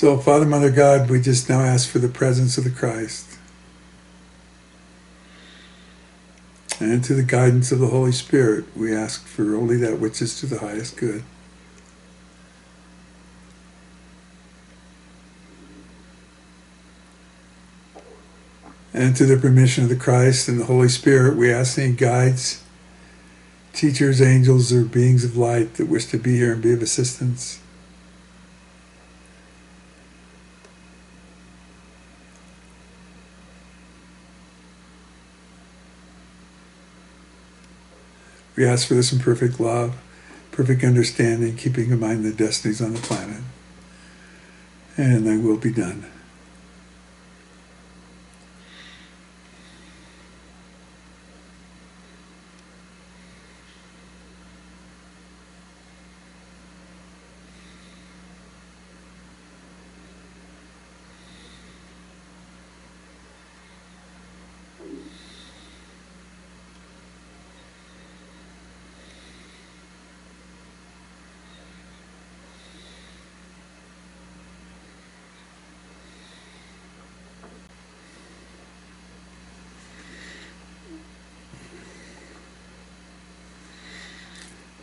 So, Father, Mother, God, we just now ask for the presence of the Christ and to the guidance of the Holy Spirit. We ask for only that which is to the highest good. And to the permission of the Christ and the Holy Spirit, we ask any guides, teachers, angels, or beings of light that wish to be here and be of assistance. We ask for this in perfect love, perfect understanding, keeping in mind the destinies on the planet. And thy will be done.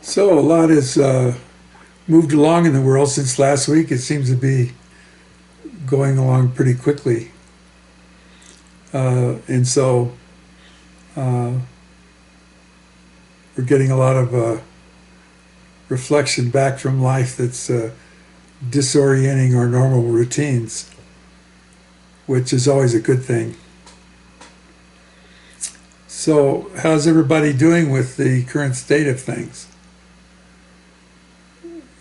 So a lot has moved along in the world since last week. It seems to be going along pretty quickly. And so we're getting a lot of reflection back from life that's disorienting our normal routines, which is always a good thing. So how's everybody doing with the current state of things?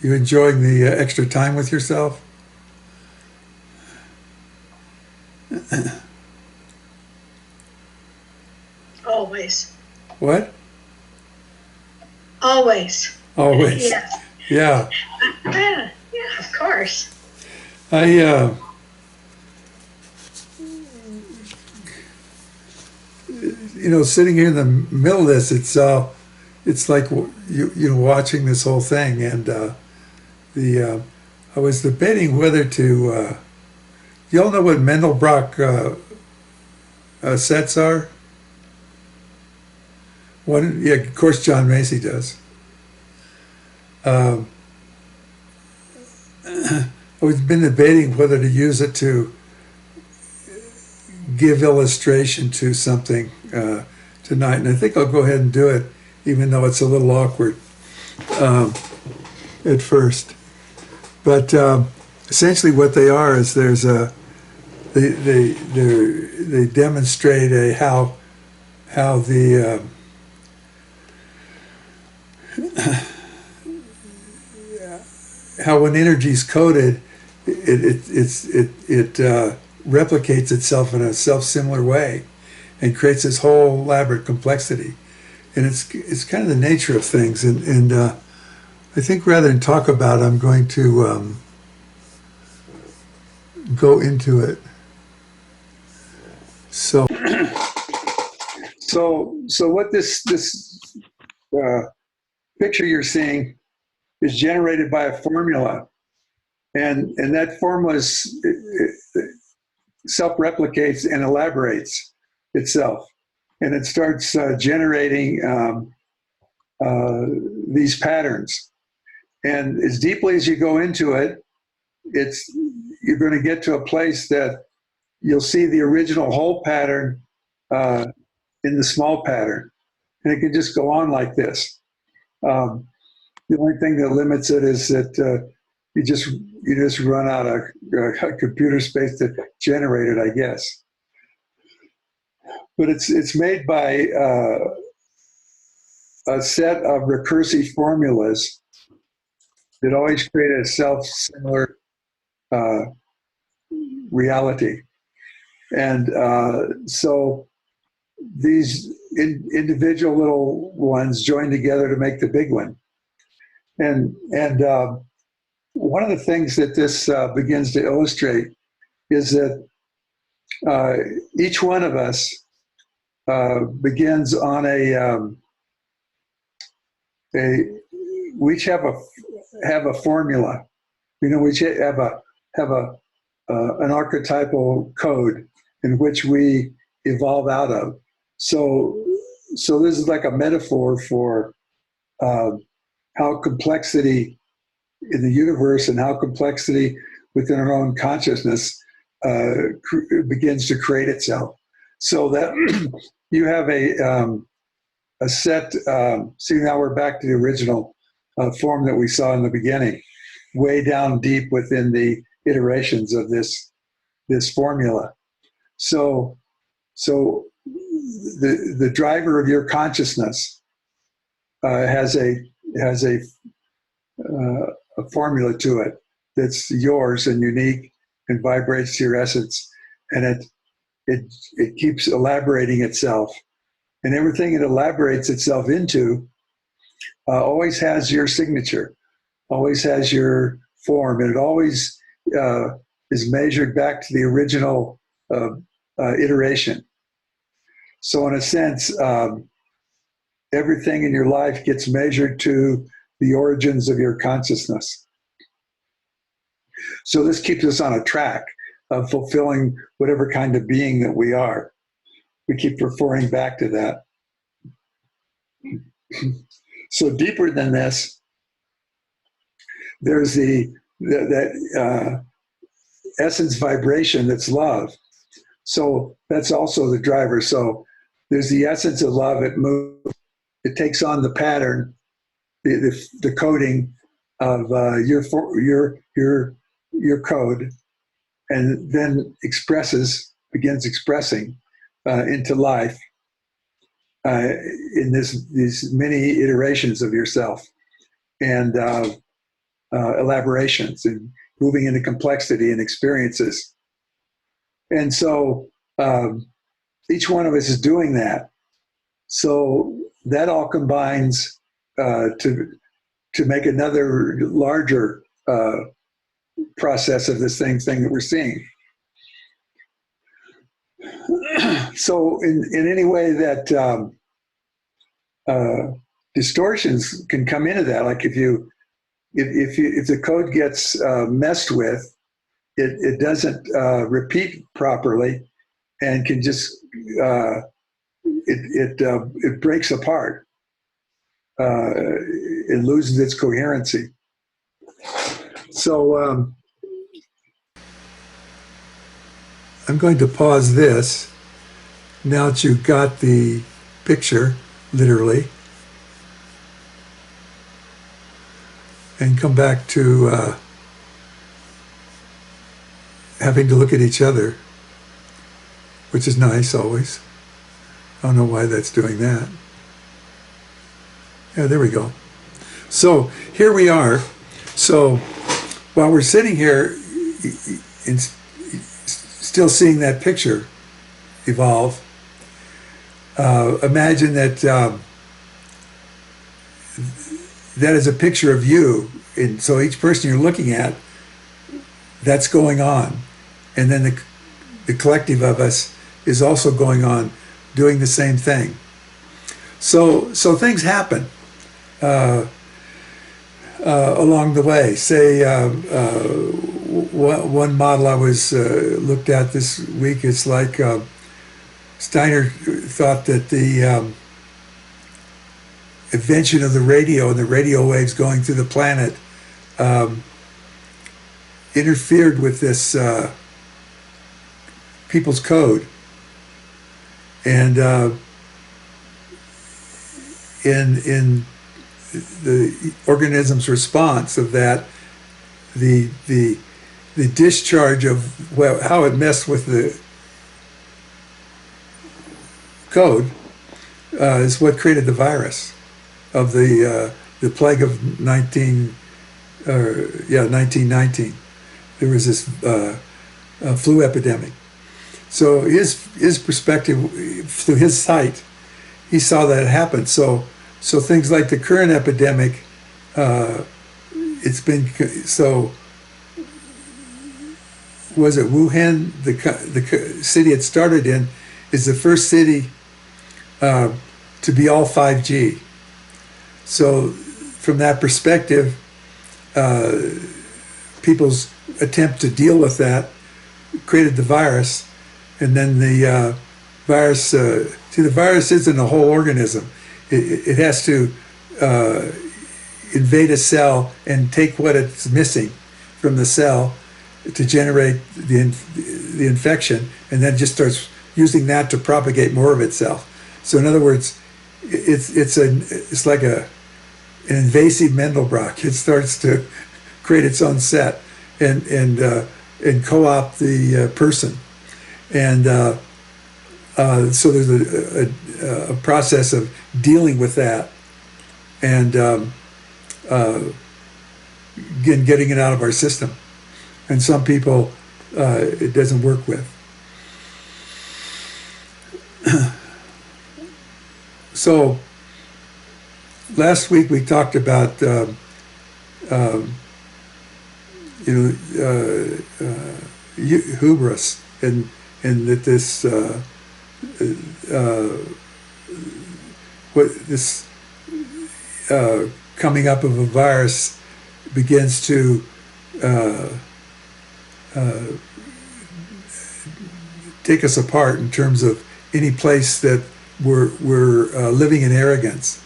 You enjoying the extra time with yourself? Always. What? Always. Always. Yes. Yeah. Yeah, of course. I sitting here in the middle of this, it's like watching this whole thing, and I was debating whether to. You all know what Mandelbrot sets are? One, yeah, of course, John Macy does. I've been debating whether to use it to give illustration to something tonight, and I think I'll go ahead and do it, even though it's a little awkward at first. But essentially, what they are is they demonstrate how the how when energy is coded, it replicates itself in a self-similar way, and creates this whole elaborate complexity. And it's kind of the nature of things. And I think rather than talk about it, I'm going to go into it. So what this picture you're seeing is generated by a formula, and that formula self-replicates and elaborates itself, and it starts generating these patterns. And as deeply as you go into it, you're going to get to a place that you'll see the original whole pattern in the small pattern, and it can just go on like this. The only thing that limits it is that you just run out of computer space to generate it, I guess. But it's made by a set of recursive formulas that always create a self-similar reality. And so these individual little ones join together to make the big one. And one of the things that this begins to illustrate is that each one of us begins on we each have a formula. We each have an archetypal code in which we evolve out of. So this is like a metaphor for uh, how complexity in the universe and how complexity within our own consciousness begins to create itself. So that you have a set. See, now we're back to the original form that we saw in the beginning, way down deep within the iterations of this formula. So the driver of your consciousness has a formula to it that's yours and unique and vibrates to your essence, and it keeps elaborating itself, and everything it elaborates itself into always has your signature, always has your form, and it always is measured back to the original iteration. So in a sense, everything in your life gets measured to the origins of your consciousness. So this keeps us on a track of fulfilling whatever kind of being that we are. We keep referring back to that. So deeper than this, there's that essence vibration that's love. So that's also the driver. So there's the essence of love. It moves. It takes on the pattern, the coding of your code, and then begins expressing into life in these many iterations of yourself and elaborations and moving into complexity and experiences. And so each one of us is doing that. So that all combines to make another larger process of this same thing that we're seeing. So in any way that distortions can come into that, like if the code gets messed with, it doesn't repeat properly and can just it breaks apart. It loses its coherency. So I'm going to pause this now that you've got the picture, literally, and come back to having to look at each other, which is nice always. I don't know why that's doing that. Yeah, there we go. So here we are. So while we're sitting here and still seeing that picture evolve, imagine that that is a picture of you. And so each person you're looking at, that's going on. And then the collective of us is also going on, doing the same thing. So things happen along the way. Say one model I was looked at this week, it's like Steiner thought that the invention of the radio and the radio waves going through the planet interfered with this people's code. And in the organism's response of that, the discharge of how it messed with the code is what created the virus of the plague of 1919. There was this flu epidemic. So his perspective, through his sight, he saw that happen. So things like the current epidemic, it's been so. Was it Wuhan, the city it started in, is the first city to be all 5G. So from that perspective, people's attempt to deal with that created the virus, and then the virus. See, the virus isn't a whole organism. It has to invade a cell and take what it's missing from the cell to generate the infection, and then just starts using that to propagate more of itself. So in other words, it's like an invasive Mandelbrot. It starts to create its own set and co-opt the person, and so there's a process of dealing with that, and getting it out of our system. And some people it doesn't work with. So last week we talked about hubris, and that this coming up of a virus begins to take us apart in terms of any place that we're living in arrogance.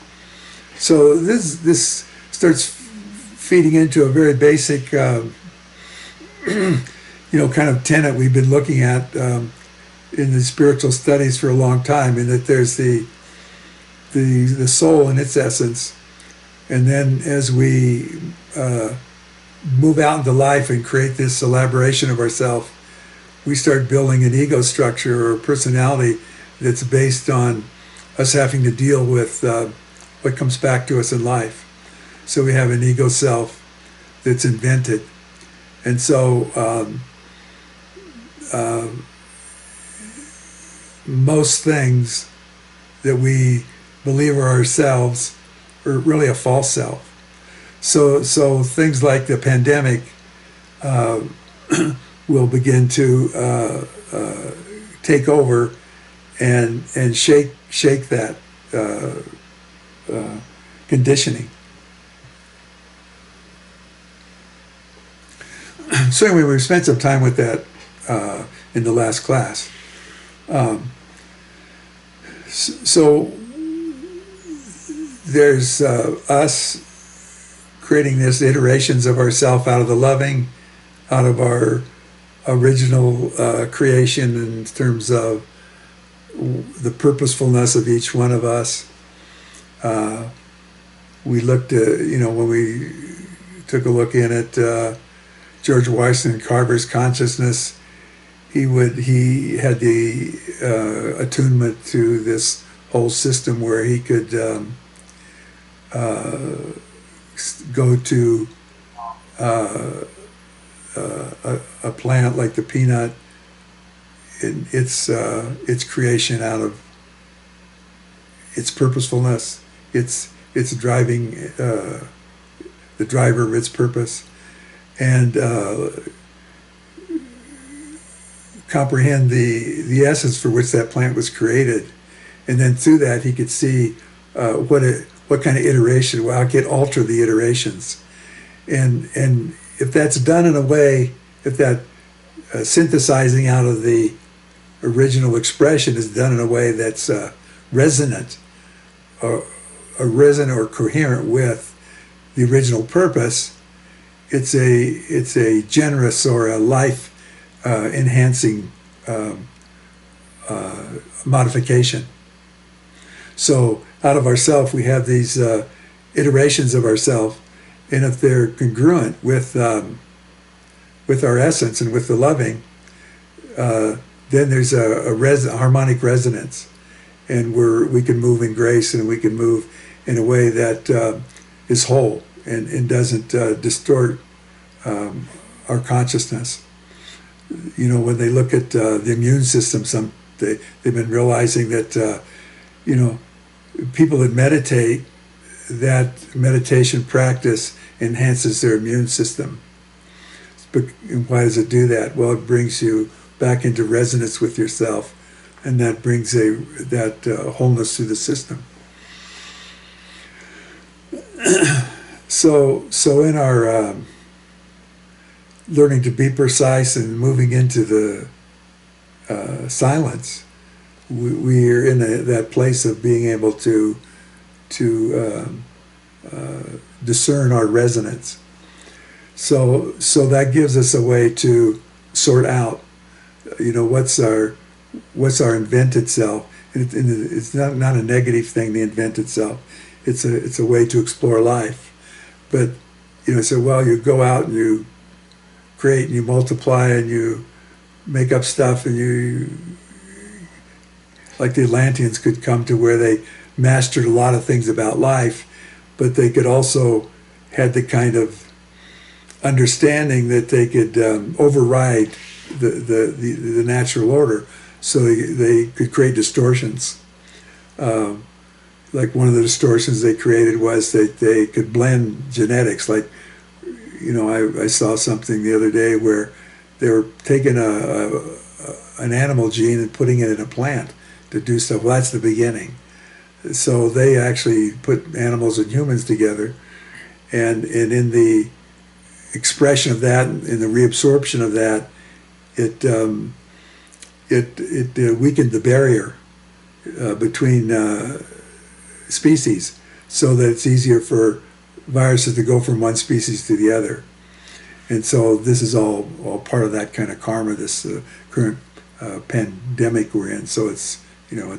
So this starts feeding into a very basic kind of tenet we've been looking at in the spiritual studies for a long time, in that there's the soul in its essence, and then as we move out into life and create this elaboration of ourselves, we start building an ego structure or personality that's based on us having to deal with what comes back to us in life. So we have an ego self that's invented. And so most things that we believe are ourselves are really a false self. So things like the pandemic will begin to take over and shake that conditioning. So anyway, we spent some time with that in the last class. So there's us creating this iterations of ourself out of the loving, out of our original creation in terms of the purposefulness of each one of us. We looked at, when we took a look in at George Washington Carver's consciousness, he had the attunement to this whole system where he could go to a plant like the peanut, in its creation out of its purposefulness, its driving, the driver of its purpose, and comprehend the essence for which that plant was created, and then through that he could see what kind of iteration. Well, I could alter the iterations, and if that's done in a way, if that synthesizing out of the original expression is done in a way that's resonant or coherent with the original purpose, it's a generous or a life enhancing modification. So out of ourself we have these iterations of ourself, and if they're congruent with our essence and with the loving, then there's a harmonic resonance, and we can move in grace, and we can move in a way that is whole and doesn't distort our consciousness. When they look at the immune system, they've been realizing that people that meditate, that meditation practice enhances their immune system. But why does it do that? Well, it brings you back into resonance with yourself, and that brings that wholeness through the system. So in our learning to be precise and moving into the silence, we're in that place of being able to discern our resonance. So that gives us a way to sort out, what's our invented self. And it's not a negative thing, the invented self. It's a way to explore life. But so well, you go out and you create and you multiply and you make up stuff, and you, like the Atlanteans, could come to where they mastered a lot of things about life, but they could also had the kind of understanding that they could override the natural order, so they could create distortions. Like one of the distortions they created was that they could blend genetics. Like, I saw something the other day where they were taking an animal gene and putting it in a plant to do stuff. Well, that's the beginning. So they actually put animals and humans together, and in the expression of that, in the reabsorption of that, it weakened the barrier between species, so that it's easier for viruses to go from one species to the other. And so this is all part of that kind of karma, this current pandemic we're in. So it's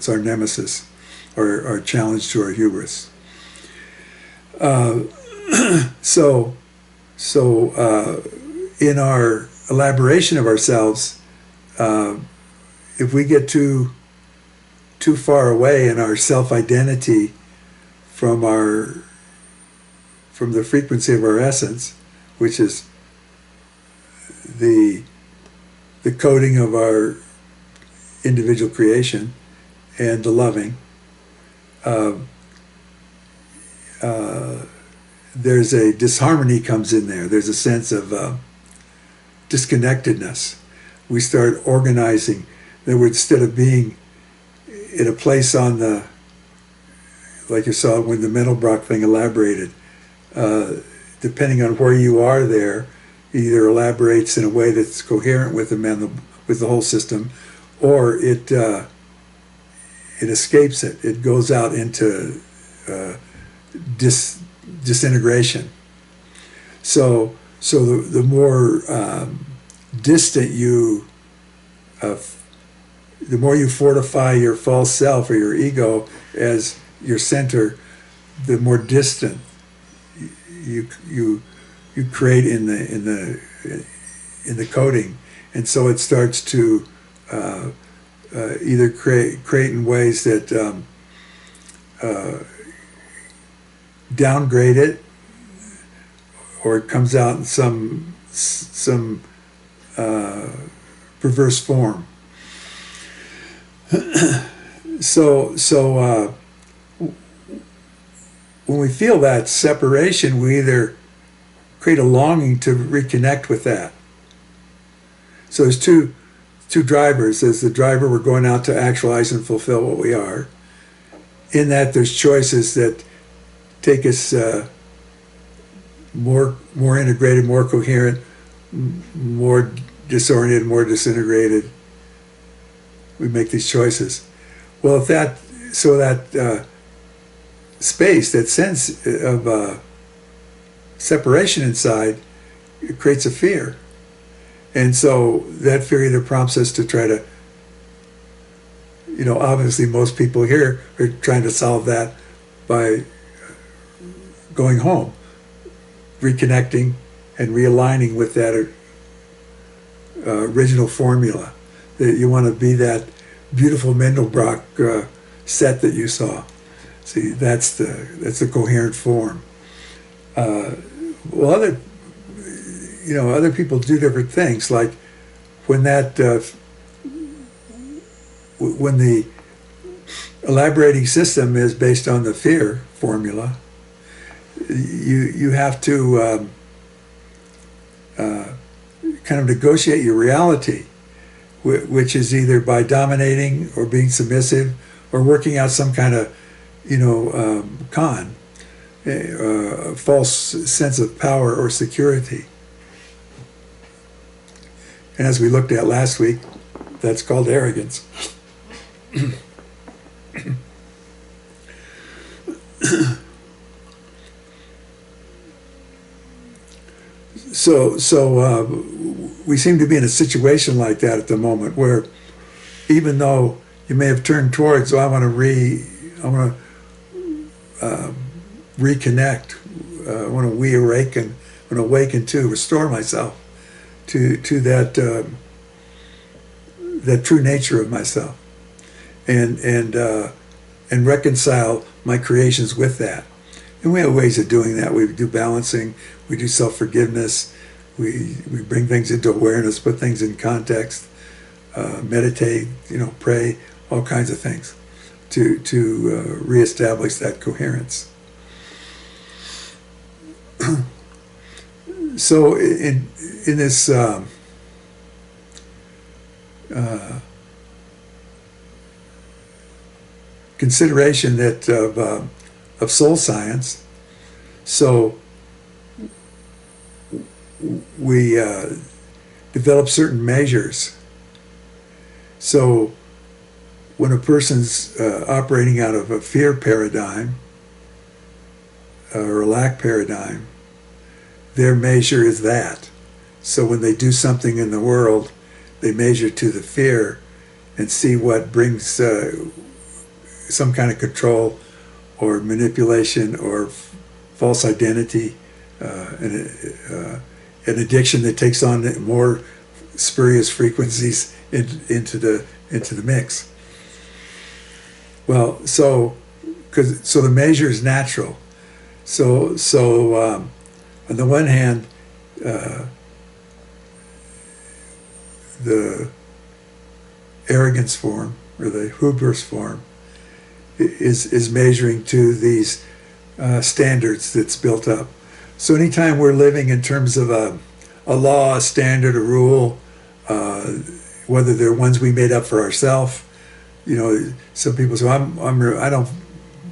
our nemesis, our challenge to our hubris. So in our elaboration of ourselves, if we get too far away in our self-identity from the frequency of our essence, which is the coding of our individual creation and the loving, there's a disharmony comes in there. There's a sense of disconnectedness. We start organizing. In other words, instead of being in a place on the, like you saw when the Mendelbrock thing elaborated, depending on where you are there, either elaborates in a way that's coherent with the whole system, or it escapes it. It goes out into disintegration. So the more distant you, the more you fortify your false self or your ego as your center, the more distant you create in the coding, and so it starts to either create in ways that downgrade it, or it comes out in some perverse form. So when we feel that separation, we either create a longing to reconnect with that. So there's two drivers. There's the driver, we're going out to actualize and fulfill what we are. In that, there's choices that take us more integrated, more coherent, more disoriented, more disintegrated. We make these choices. Well, if that space, that sense of separation inside, it creates a fear. And so that fear either prompts us to try to, obviously most people here are trying to solve that by going home, reconnecting and realigning with that original formula. That you want to be that beautiful Mendelbrock set that you saw. See, that's the coherent form. Well, other people do different things. Like when when the elaborating system is based on the fear formula, you have to kind of negotiate your reality, which is either by dominating or being submissive or working out some kind of false sense of power or security. And as we looked at last week, that's called arrogance. So we seem to be in a situation like that at the moment, where even though you may have turned towards, I want to reconnect, I want to awaken, I want to awaken to restore myself to that that true nature of myself, and reconcile my creations with that. And we have ways of doing that. We do balancing, we do self-forgiveness, we bring things into awareness, put things in context, meditate, pray, all kinds of things to reestablish that coherence. So in this consideration that of soul science, so we develop certain measures. So when a person's operating out of a fear paradigm or a lack paradigm, their measure is that. So when they do something in the world, they measure to the fear and see what brings some kind of control or manipulation or false identity, an addiction that takes on more spurious frequencies into the mix. Well, so the measure is natural. So on the one hand, the arrogance form or the hubris form is measuring to these standards that's built up. So anytime we're living in terms of a law, a standard, a rule, whether they're ones we made up for ourselves, some people say, I don't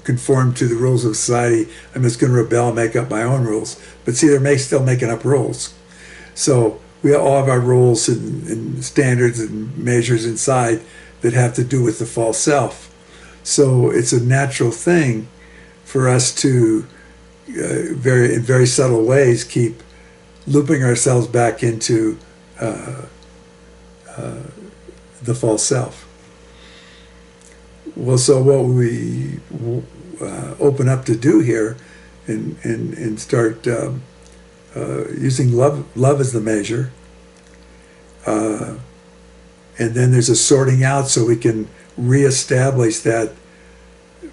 conform to the rules of society, I'm just going to rebel and make up my own rules. But see, they're still making up rules. So we all have our rules and standards and measures inside that have to do with the false self. So it's a natural thing for us to, in very subtle ways, keep looping ourselves back into the false self. Well, so what we open up to do here and start using love as the measure, and then there's a sorting out so we can reestablish that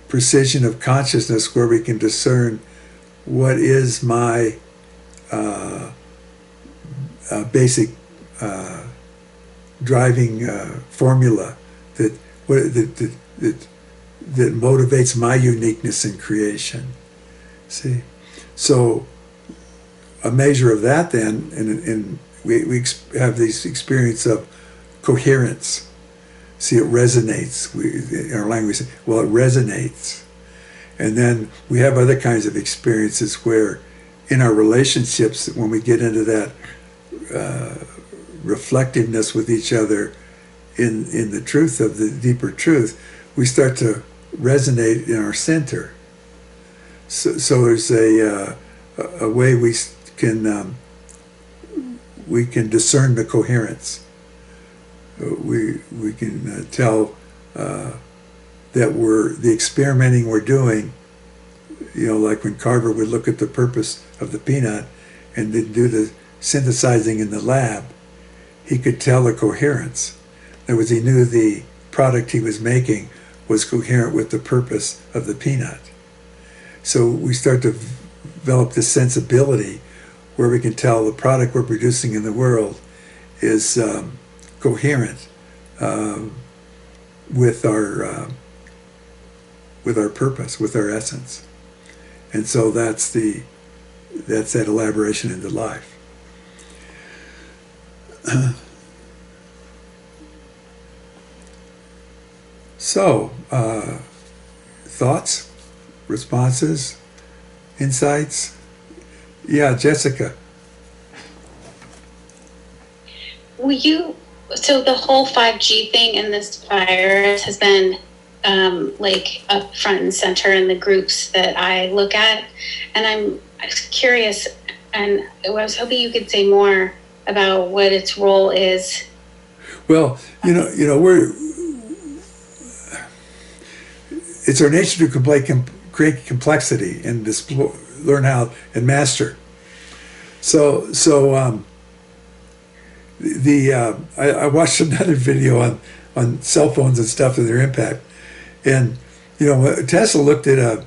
precision of consciousness where we can discern what is my basic driving formula that motivates my uniqueness in creation. See, so a measure of that then, and we have this experience of coherence. See, it resonates. In our language, well, it resonates. And then we have other kinds of experiences where in our relationships, when we get into that reflectiveness with each other in the truth of the deeper truth, we start to resonate in our center. So there's a way we can discern the coherence. We can tell that the experimenting we're doing, like when Carver would look at the purpose of the peanut and then do the synthesizing in the lab, he could tell the coherence. In other words, he knew the product he was making was coherent with the purpose of the peanut. So we start to develop this sensibility where we can tell the product we're producing in the world is coherent with our purpose, with our essence. And so that's that elaboration into life. So, thoughts, responses, insights? Yeah, Jessica. So the whole 5G thing in this virus has been like up front and center in the groups that I look at. And I'm curious, and I was hoping you could say more about what its role is. Well, it's our nature to create complexity and learn how and master. I watched another video on cell phones and stuff and their impact, and Tesla looked at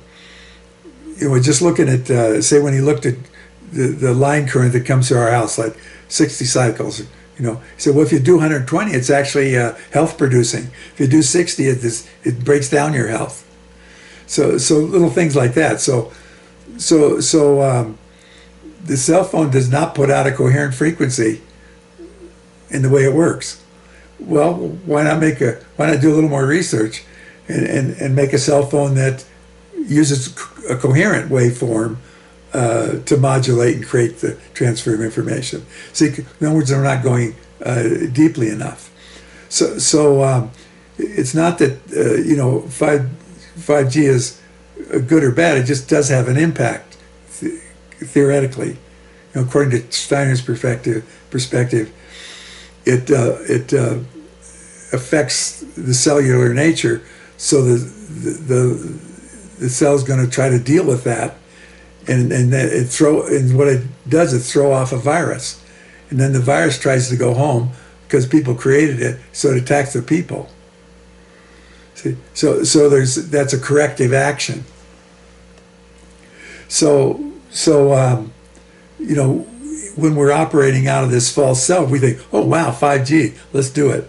just looking at say when he looked at the line current that comes to our house, like 60 cycles. He said, well, if you do 120, it's actually health producing. If you do 60, it breaks down your health. So little things like that. The cell phone does not put out a coherent frequency in the way it works. Well, why not do a little more research and make a cell phone that uses a coherent waveform to modulate and create the transfer of information. See, in other words, they're not going deeply enough. So it's not that 5G is good or bad. It just does have an impact theoretically. According to Steiner's perspective, it affects the cellular nature. So the cell's going to try to deal with that. And what it does is throw off a virus, and then the virus tries to go home because people created it, so it attacks the people. See, so that's a corrective action. When we're operating out of this false self, we think, oh wow, 5G, let's do it.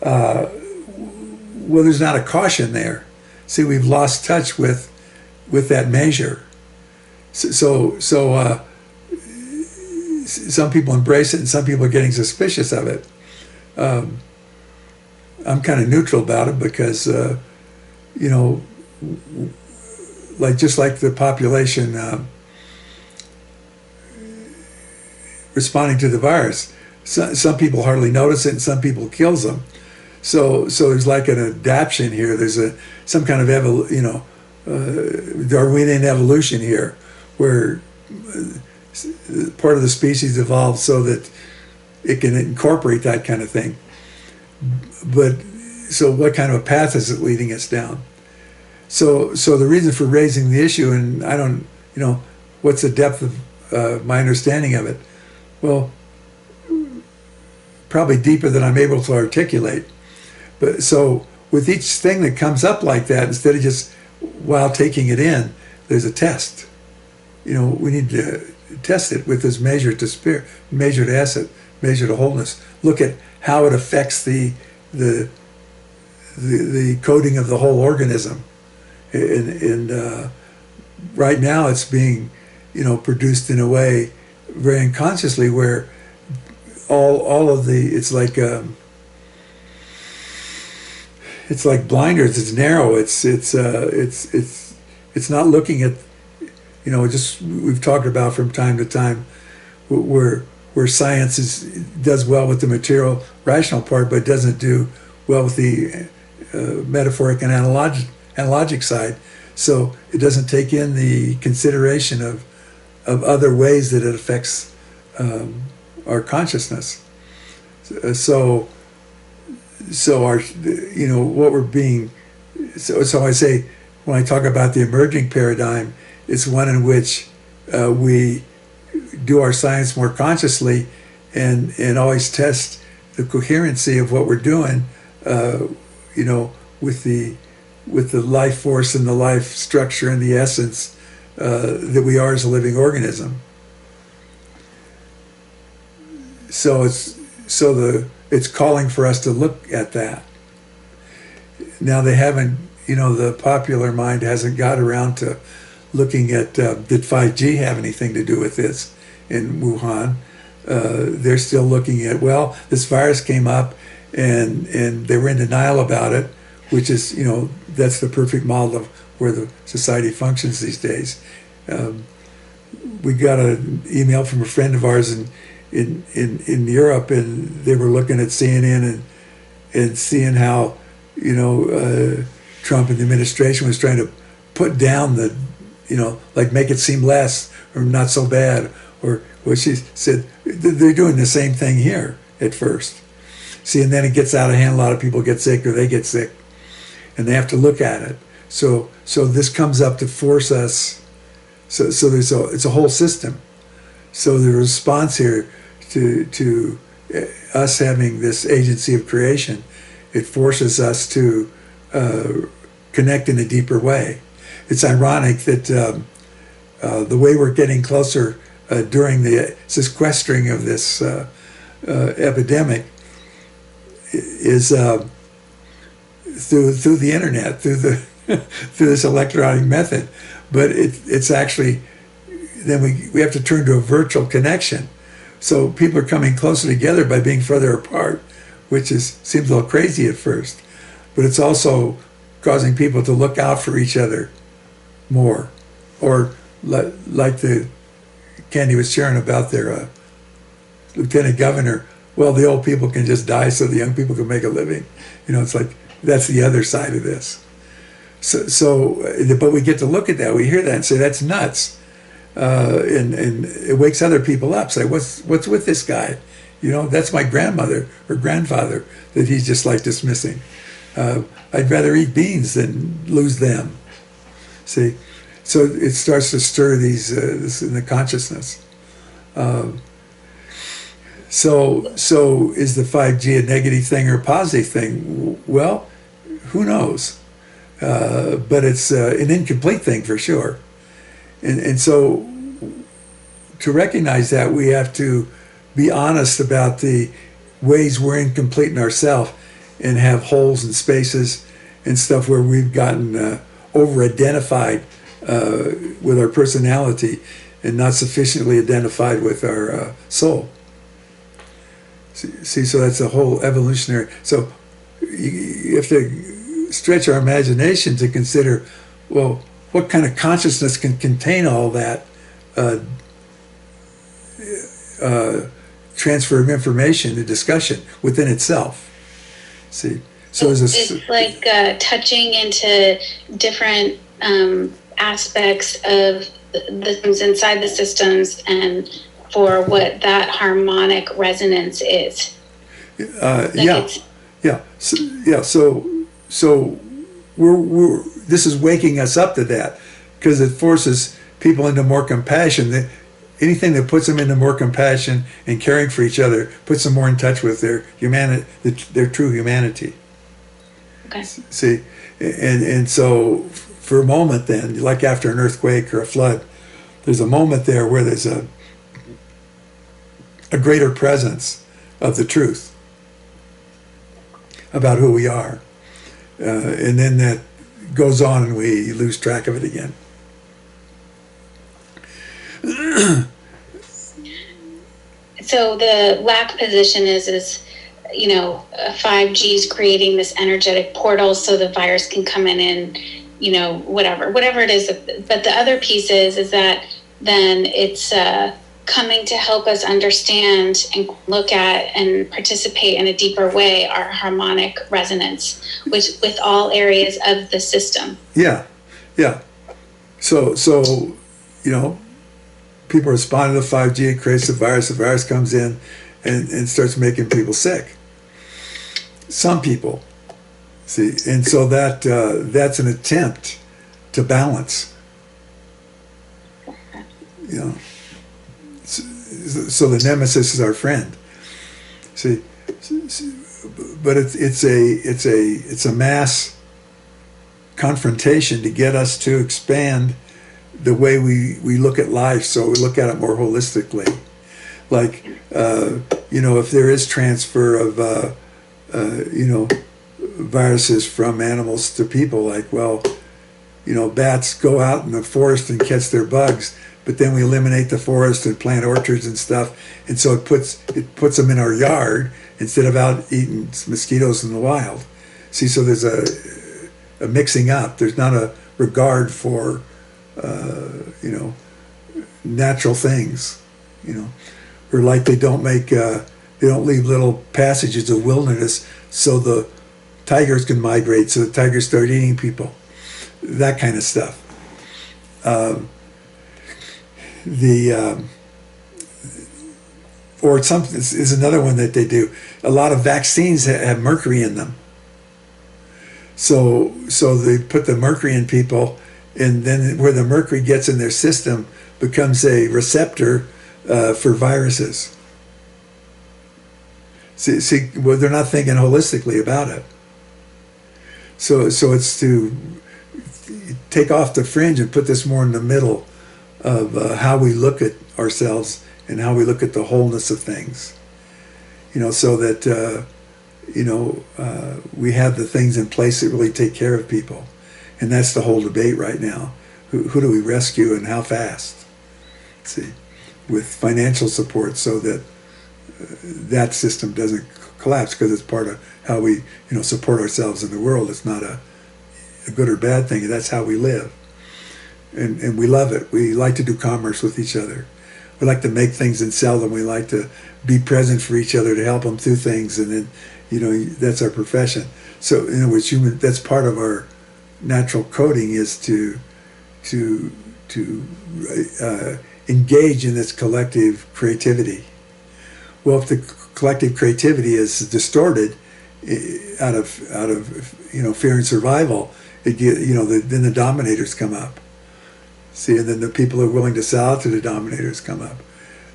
Well, there's not a caution there. See, we've lost touch with that measure. So some people embrace it and some people are getting suspicious of it. I'm kind of neutral about it because, just like the population responding to the virus, some people hardly notice it and some people kills them. So there's like an adaptation here. There's some kind of Darwinian evolution here, where part of the species evolved so that it can incorporate that kind of thing. But so what kind of a path is it leading us down? So the reason for raising the issue, and I don't, what's the depth of my understanding of it? Well, probably deeper than I'm able to articulate. But so with each thing that comes up like that, instead of just while taking it in, there's a test. We need to test it with this measure to spirit, measure to essence, measure to wholeness. Look at how it affects the coding of the whole organism. And right now it's being, produced in a way very unconsciously where all of it's like blinders. It's narrow. It's not looking at, just we've talked about from time to time where science does well with the material rational part, but doesn't do well with the metaphoric and analogic side. So it doesn't take in the consideration of other ways that it affects our consciousness. So our, what we're being, so I say, when I talk about the emerging paradigm, it's one in which we do our science more consciously and always test the coherency of what we're doing, with the life force and the life structure and the essence that we are as a living organism. So it's calling for us to look at that. Now they haven't, the popular mind hasn't got around to looking at did 5G have anything to do with this in Wuhan. They're still looking at, well, this virus came up and they were in denial about it, which is, that's the perfect model of where the society functions these days. We got an email from a friend of ours in in Europe, and they were looking at CNN and seeing how, Trump and the administration was trying to put down the, like make it seem less or not so bad. Or what she said, they're doing the same thing here at first. See, and then it gets out of hand. A lot of people get sick or they get sick, and they have to look at it. So this comes up to force us. So it's a whole system. So the response here to us having this agency of creation, it forces us to connect in a deeper way. It's ironic that the way we're getting closer during the sequestering of this epidemic is through the internet, through this electronic method. But it's actually, then we have to turn to a virtual connection. So people are coming closer together by being further apart, which seems a little crazy at first. But it's also causing people to look out for each other more. Or like the Candy was sharing about their lieutenant governor, well, the old people can just die so the young people can make a living. It's like, that's the other side of this. But we get to look at that, we hear that and say, that's nuts. And it wakes other people up, say, what's with this guy? That's my grandmother or grandfather that he's just like dismissing. I'd rather eat beans than lose them. See? So it starts to stir this in the consciousness. So is the 5G a negative thing or a positive thing? Well, who knows? But it's an incomplete thing for sure. And so to recognize that, we have to be honest about the ways we're incomplete in ourselves and have holes and spaces and stuff where we've gotten over-identified with our personality and not sufficiently identified with our soul. See, so that's a whole evolutionary. So you have to stretch our imagination to consider, well, what kind of consciousness can contain all that transfer of information and discussion within itself. See, so it's like touching into different aspects of the things inside the systems and for what that harmonic resonance is. So we're this is waking us up to that, because it forces people into more compassion. Anything that puts them into more compassion and caring for each other puts them more in touch with their humanity, their true humanity. Okay. See, and so for a moment, then, like after an earthquake or a flood, there's a moment there where there's a greater presence of the truth about who we are, and then that goes on and we lose track of it again. So the lack position is 5G is creating this energetic portal so the virus can come in and whatever it is. But the other piece is that then it's coming to help us understand and look at and participate in a deeper way our harmonic resonance with all areas of the system. Yeah. So people respond to the 5G, it creates the virus comes in and starts making people sick. Some people, see, and so that's an attempt to balance. So the nemesis is our friend. See, but it's a mass confrontation to get us to expand the way we look at life, so we look at it more holistically. Like, if there is transfer of, viruses from animals to people, like, bats go out in the forest and catch their bugs, but then we eliminate the forest and plant orchards and stuff, and so it puts them in our yard instead of out eating mosquitoes in the wild. See, so there's a mixing up. There's not a regard for natural things. or like they don't leave little passages of wilderness so the tigers can migrate, so the tigers start eating people. That kind of stuff. Or something is another one that they do. A lot of vaccines have mercury in them. So they put the mercury in people, and then where the mercury gets in their system becomes a receptor for viruses. See, well, they're not thinking holistically about it. So it's to take off the fringe and put this more in the middle of how we look at ourselves and how we look at the wholeness of things. So that we have the things in place that really take care of people, and that's the whole debate right now. Who do we rescue and how fast? See, with financial support, so that that system doesn't collapse, because it's part of how we support ourselves in the world. It's not a good or bad thing. That's how we live, and we love it. We like to do commerce with each other. We like to make things and sell them. We like to be present for each other to help them through things, and then that's our profession. So it's human. That's part of our natural coding, is to engage in this collective creativity. Well, if the collective creativity is distorted out of fear and survival, then the dominators come up. See, and then the people who are willing to sell out to the dominators come up,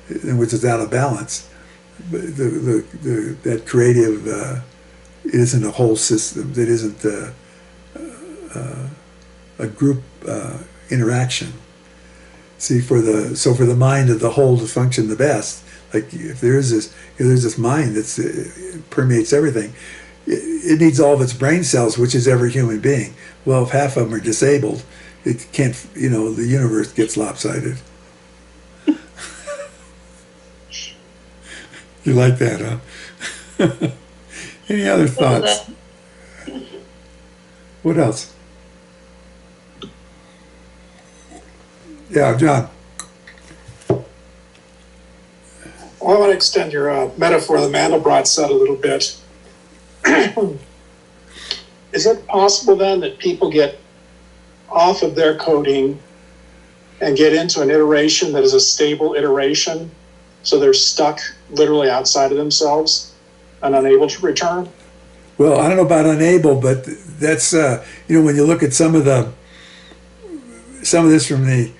which is out of balance. But that creative, it isn't a whole system. It isn't a group interaction. See, for the mind of the whole to function the best, like if there's this mind that permeates everything, it needs all of its brain cells, which is every human being. Well, if half of them are disabled, it can't. The universe gets lopsided. You like that, huh? Any other thoughts? What else? Yeah, John. Well, I want to extend your metaphor of the Mandelbrot set a little bit. Is it possible then that people get off of their coding and get into an iteration that is a stable iteration, so they're stuck literally outside of themselves and unable to return? Well, I don't know about unable, but that's when you look at some of this from the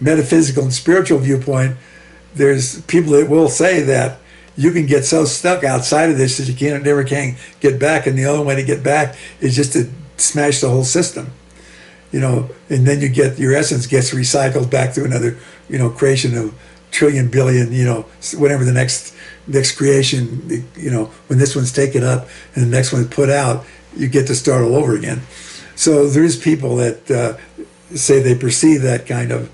metaphysical and spiritual viewpoint, there's people that will say that you can get so stuck outside of this that you never can get back, and the only way to get back is just to smash the whole system. And then your essence gets recycled back to another, creation of trillion, billion, whatever the next creation, when this one's taken up and the next one's put out, you get to start all over again. So there's people that say they perceive that kind of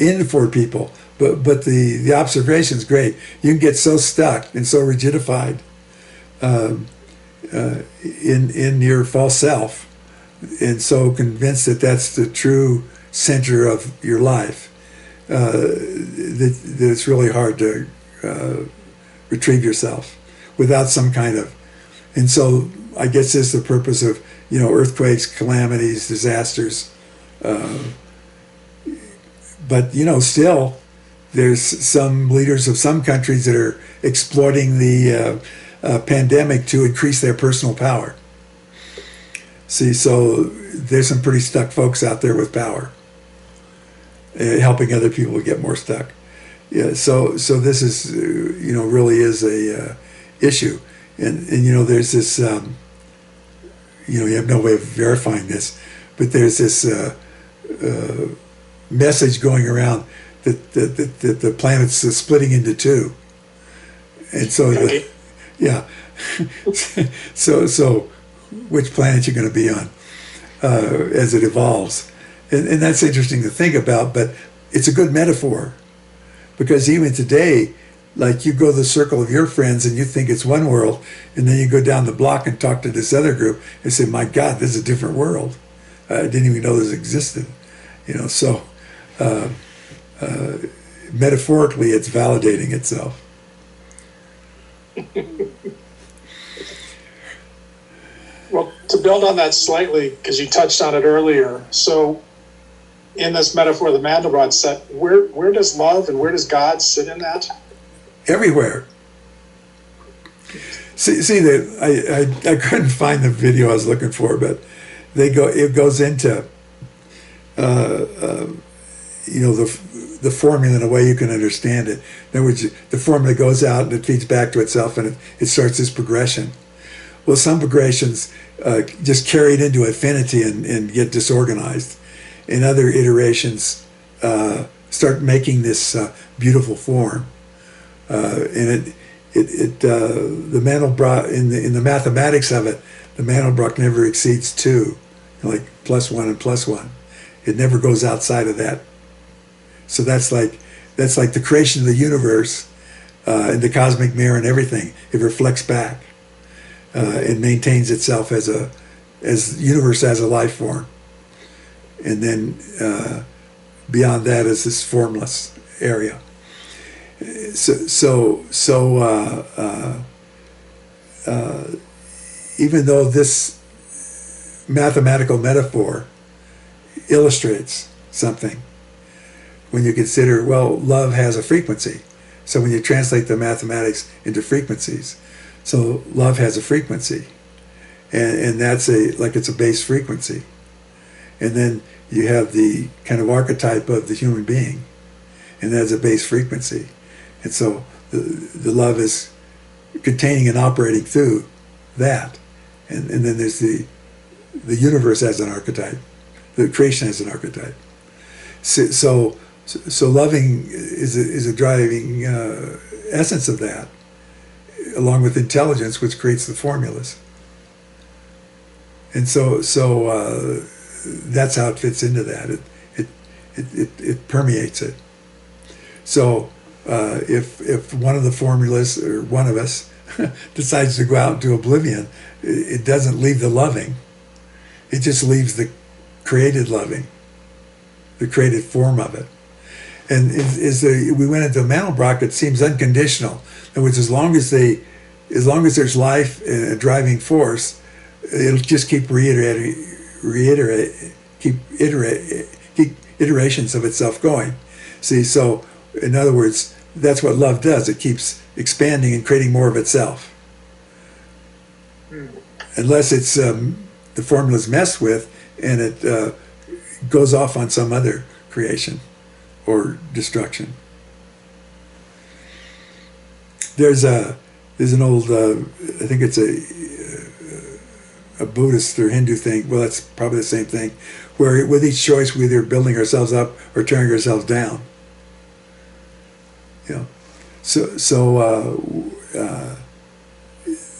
in for people, but the observation's great. You can get so stuck and so rigidified in your false self, and so convinced that that's the true center of your life, that it's really hard to retrieve yourself without some kind of. And so I guess this is the purpose of earthquakes, calamities, disasters. But still, there's some leaders of some countries that are exploiting the pandemic to increase their personal power. See, so there's some pretty stuck folks out there with power, helping other people get more stuck. Yeah. So this is really is a issue, and there's this you have no way of verifying this, but there's this message going around that the planet's splitting into two, and so so which planet you're going to be on as it evolves, and that's interesting to think about. But it's a good metaphor, because even today, like, you go to the circle of your friends and you think it's one world, and then you go down the block and talk to this other group and say, "My God, this is a different world. I didn't even know this existed." metaphorically, it's validating itself. Well, to build on that slightly, because you touched on it earlier, so in this metaphor, the Mandelbrot set, where does love and where does God sit in that? Everywhere. See that I couldn't find the video I was looking for, but it goes into the formula in a way you can understand it. In other words, the formula goes out and it feeds back to itself, and it starts this progression. Well, some progressions just carry it into infinity and get disorganized. And other iterations start making this beautiful form. And the Mandelbrot, in the mathematics of it, the Mandelbrot never exceeds 2, like +1 and +1. It never goes outside of that. So that's like the creation of the universe and the cosmic mirror and everything. It reflects back. It maintains itself as the universe as a life form. And then beyond that is this formless area. Even though this mathematical metaphor illustrates something, when you consider, well, love has a frequency. So when you translate the mathematics into frequencies, so love has a frequency, and that's it's a base frequency. And then you have the kind of archetype of the human being, and that's a base frequency. And so the love is containing and operating through that. And then there's the universe as an archetype, the creation as an archetype. So loving is a driving essence of that, along with intelligence, which creates the formulas. And so that's how it fits into that. It permeates it. So if one of the formulas, or one of us, decides to go out into oblivion, it doesn't leave the loving. It just leaves the created loving, the created form of it. And we went into Mandelbrot, it seems unconditional. In other words, as long as there's life and a driving force, it'll just keep keep iterations of itself going. See, so in other words, that's what love does. It keeps expanding and creating more of itself. Unless it's the formula's messed with and it goes off on some other creation or destruction. There's an old I think it's a Buddhist or Hindu thing. Well, that's probably the same thing, where with each choice we're either building ourselves up or tearing ourselves down. You know, so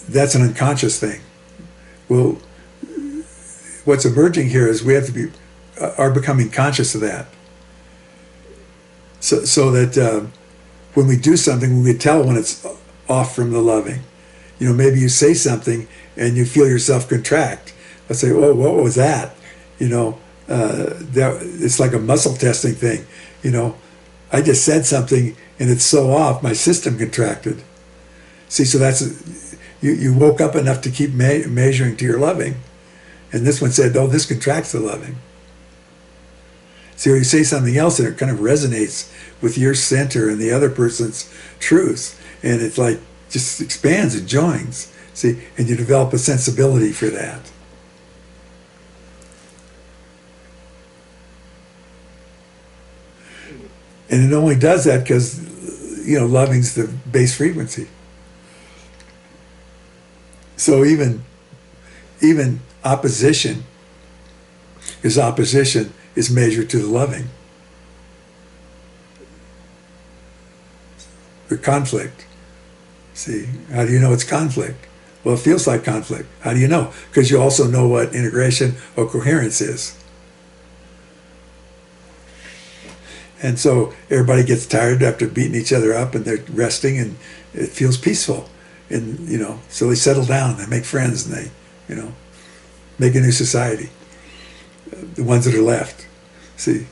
that's an unconscious thing. Well, what's emerging here is we have to are becoming conscious of that. So that when we do something, we tell when it's off from the loving. You know, maybe you say something and you feel yourself contract. Let's say, "Oh, what was that?" You know, it's like a muscle testing thing. You know, I just said something and it's so off, my system contracted. See, so that's you woke up enough to keep measuring to your loving, and this one said, "Oh, this contracts the loving." See, or you say something else and it kind of resonates with your center and the other person's truth, and it's like just expands and joins. See, and you develop a sensibility for that. And it only does that because, you know, loving's the base frequency. So even opposition is measured to the loving. Or conflict. See, how do you know it's conflict? Well, it feels like conflict. How do you know? Because you also know what integration or coherence is. And so everybody gets tired after beating each other up, and they're resting, and it feels peaceful. And, you know, so they settle down, they make friends, and they, you know, make a new society. The ones that are left, see,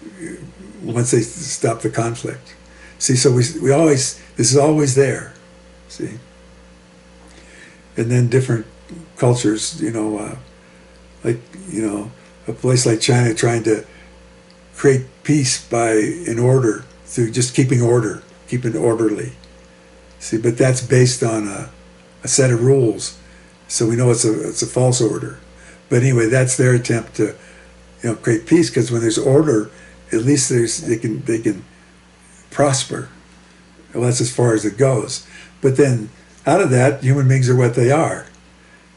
once they stop the conflict. See, so we always, this is always there. See, and then different cultures, like, a place like China trying to create peace by an order through just keeping it orderly. See, but that's based on a set of rules, so we know it's a false order. But anyway, that's their attempt to, create peace, because when there's order, at least they can prosper. Well, that's as far as it goes. But then out of that, human beings are what they are.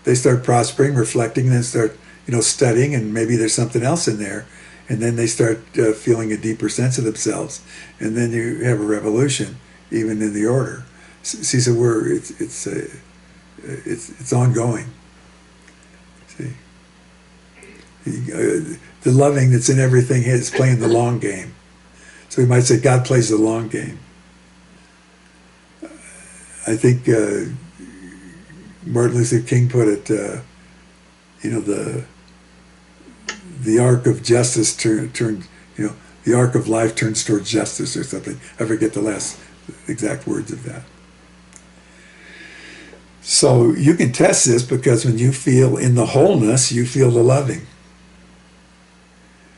They start prospering, reflecting, and then start studying, and maybe there's something else in there, and then they start feeling a deeper sense of themselves, and then you have a revolution, even in the order. See, so it's ongoing. See, the loving that's in everything is playing the long game. So we might say God plays the long game. I think Martin Luther King put it, the arc of justice turned, the arc of life turns towards justice or something. I forget the last exact words of that. So you can test this, because when you feel in the wholeness, you feel the loving.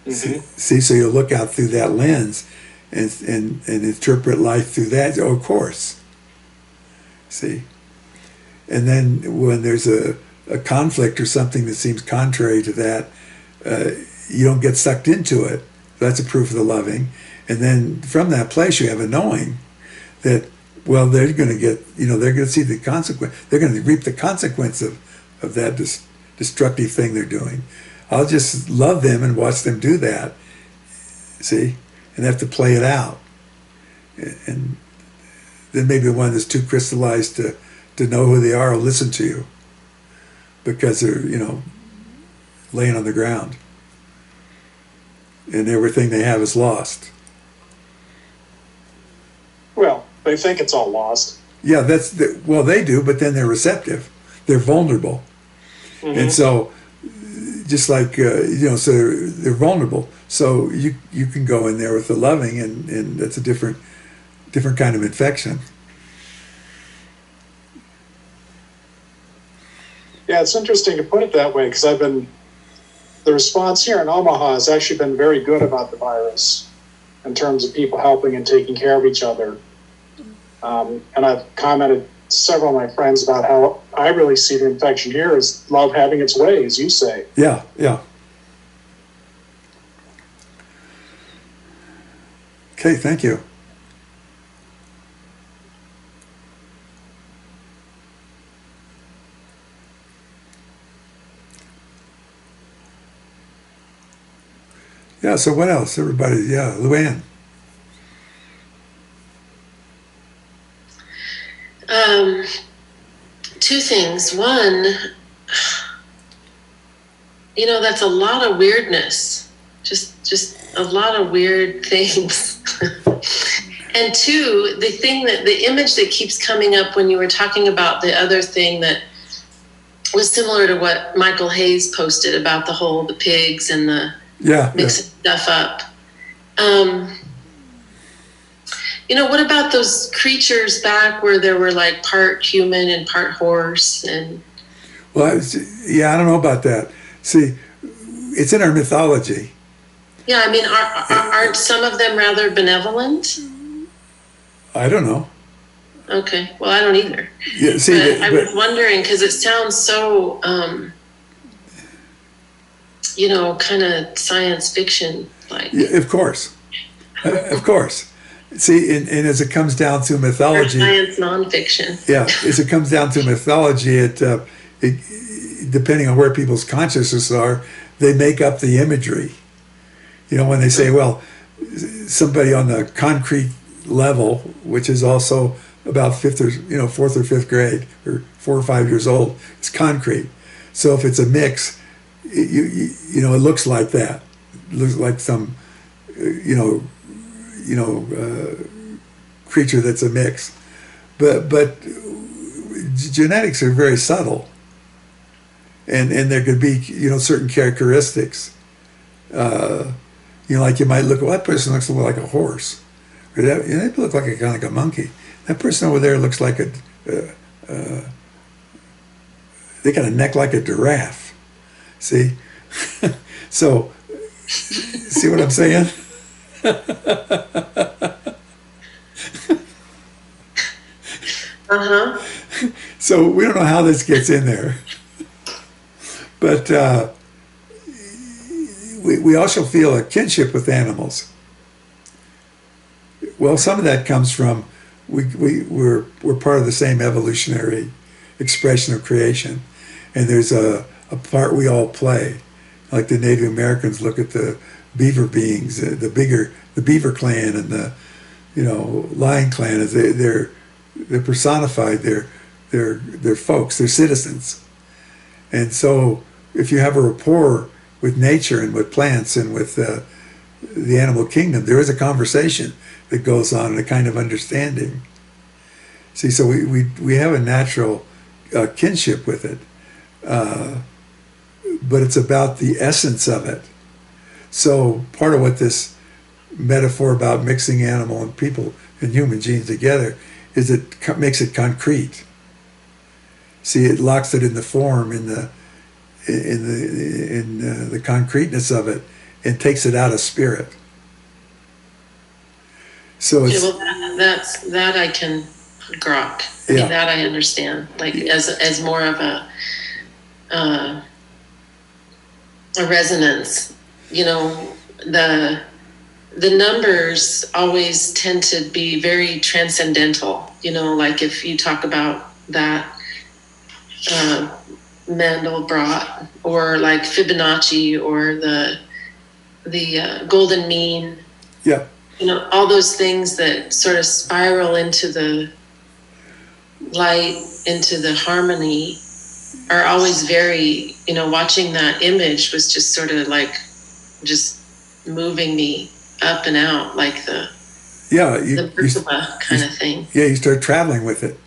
Mm-hmm. See, so you look out through that lens and interpret life through that. Oh, of course. See? And then when there's a conflict or something that seems contrary to that, you don't get sucked into it. That's a proof of the loving. And then from that place, you have a knowing that, well, they're going to get, they're going to see the consequence. They're going to reap the consequence of that destructive thing they're doing. I'll just love them and watch them do that. See? And have to play it out. And then maybe one that's too crystallized to know who they are will listen to you, because they're, laying on the ground and everything they have is lost. Well, they think it's all lost. Yeah, well, they do, but then they're receptive. They're vulnerable. Mm-hmm. And so, just like, so they're vulnerable. So you can go in there with the loving, and that's a different kind of infection. Yeah, it's interesting to put it that way, because the response here in Omaha has actually been very good about the virus in terms of people helping and taking care of each other. And I've commented to several of my friends about how I really see the infection here as love having its way, as you say. Yeah, yeah. Okay, thank you. Yeah, so what else? Everybody, yeah, Luann. Two things. One, that's a lot of weirdness. Just a lot of weird things. And two, the image that keeps coming up when you were talking about the other thing that was similar to what Michael Hayes posted about the pigs and the mixing stuff up. What about those creatures back where there were like part human and part horse? And well, I don't know about that. See, it's in our mythology. Yeah, I mean, aren't some of them rather benevolent? I don't know. Okay, well, I don't either. Yeah, see, I was wondering, because it sounds so, kind of science fiction like. Yeah, of course, of course. See, and as it comes down to mythology, or science nonfiction. Yeah, as it comes down to mythology, it depending on where people's consciousness are, they make up the imagery. When they say, well, somebody on the concrete level, which is also about fourth or fifth grade, or 4 or 5 years old, it's concrete. So if it's a mix, it looks like that. It looks like some, creature that's a mix. But genetics are very subtle, and there could be certain characteristics. Like you might look, well, that person looks a little like a horse, or that, they look like kind of like a monkey. That person over there looks like they got a neck like a giraffe. See? So, see what I'm saying? Uh-huh. So we don't know how this gets in there. But we also feel a kinship with animals. Well, some of that comes from we're part of the same evolutionary expression of creation, and there's a part we all play. Like the Native Americans look at the beaver beings, the beaver clan and the lion clan as they're personified. They're folks. They're citizens, and so if you have a rapport with nature and with plants and with the animal kingdom, there is a conversation that goes on and a kind of understanding. See, so we have a natural kinship with it, but it's about the essence of it. So part of what this metaphor about mixing animal and people and human genes together is it makes it concrete. See, it locks it in the form, in the concreteness of it, and takes it out of spirit. So it's, well, that I can grok. I mean, that I understand. Like as more of a resonance. The numbers always tend to be very transcendental. Like if you talk about that Mandelbrot or like Fibonacci or the golden mean. Yeah. All those things that sort of spiral into the light, into the harmony, are always very, watching that image was just sort of like just moving me up and out, like the Merkaba kind of thing. Yeah, you start traveling with it.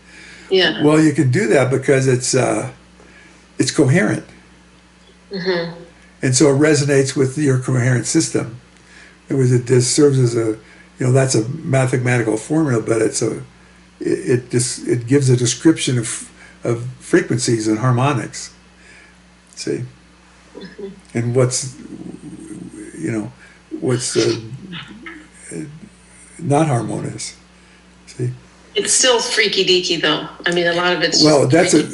Yeah. Well, you can do that because it's coherent. Mm-hmm. And so it resonates with your coherent system. It just serves as a, that's a mathematical formula, but it gives a description of frequencies and harmonics. See, mm-hmm. and what's not harmonious. See, it's still freaky deaky though. I mean, a lot of it's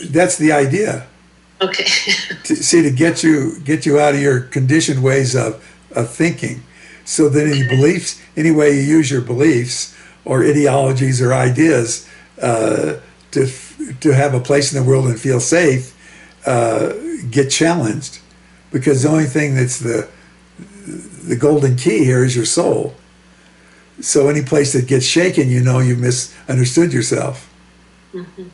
that's the idea. Okay. to get you out of your conditioned ways of thinking. So that any way you use your beliefs or ideologies or ideas to have a place in the world and feel safe, get challenged, because the only thing that's the golden key here is your soul. So any place that gets shaken, you've misunderstood yourself. Mm-hmm.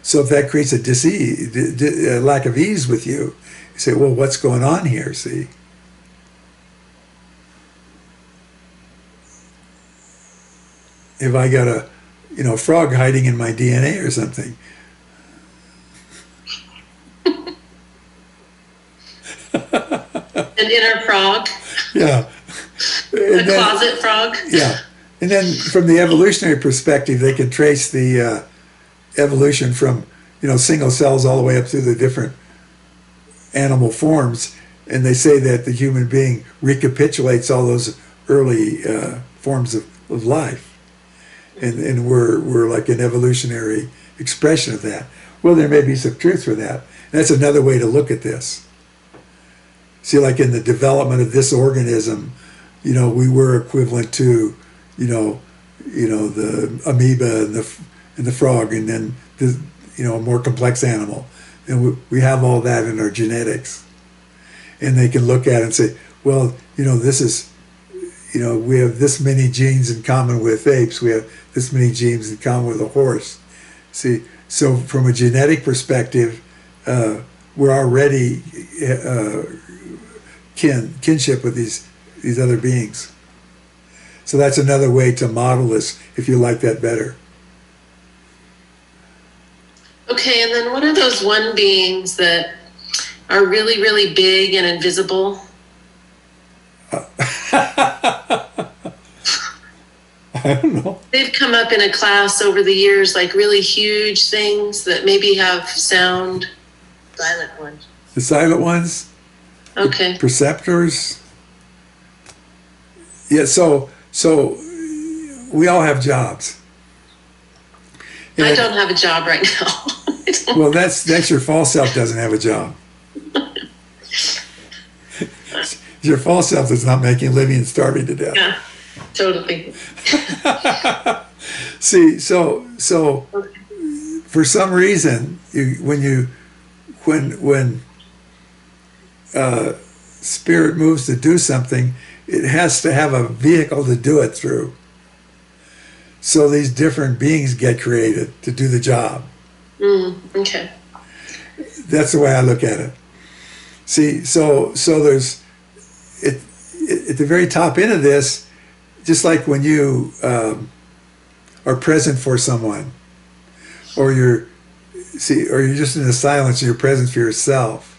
So if that creates a lack of ease with you, you say, well, what's going on here? See. If I got a frog hiding in my DNA or something. An inner frog. Yeah. A closet frog. Yeah. And then from the evolutionary perspective, they can trace the evolution from, single cells all the way up through the different animal forms. And they say that the human being recapitulates all those early forms of life. And we're like an evolutionary expression of that. Well, there may be some truth for that. And that's another way to look at this. See, like in the development of this organism, we were equivalent to, the amoeba and the frog, and then a more complex animal. And we have all that in our genetics. And they can look at it and say, well, this is, we have this many genes in common with apes. We have this many genes in common with a horse. See, so from a genetic perspective, we're already kinship with these other beings. So that's another way to model this, if you like that better. Okay, and then what are those one beings that are really, really big and invisible? I don't know. They've come up in a class over the years, like really huge things that maybe have sound. Silent ones. The silent ones, Okay. perceptors. Yeah, so we all have jobs. I And- don't have a job right now. Well, that's your false self doesn't have a job. Your false self that's not making a living and starving to death. Yeah, totally. See, so for some reason, when spirit moves to do something, it has to have a vehicle to do it through. So these different beings get created to do the job. Okay. That's the way I look at it. See, so there's it at the very top end of this, just like when you are present for someone, or you're just in the silence and you're present for yourself.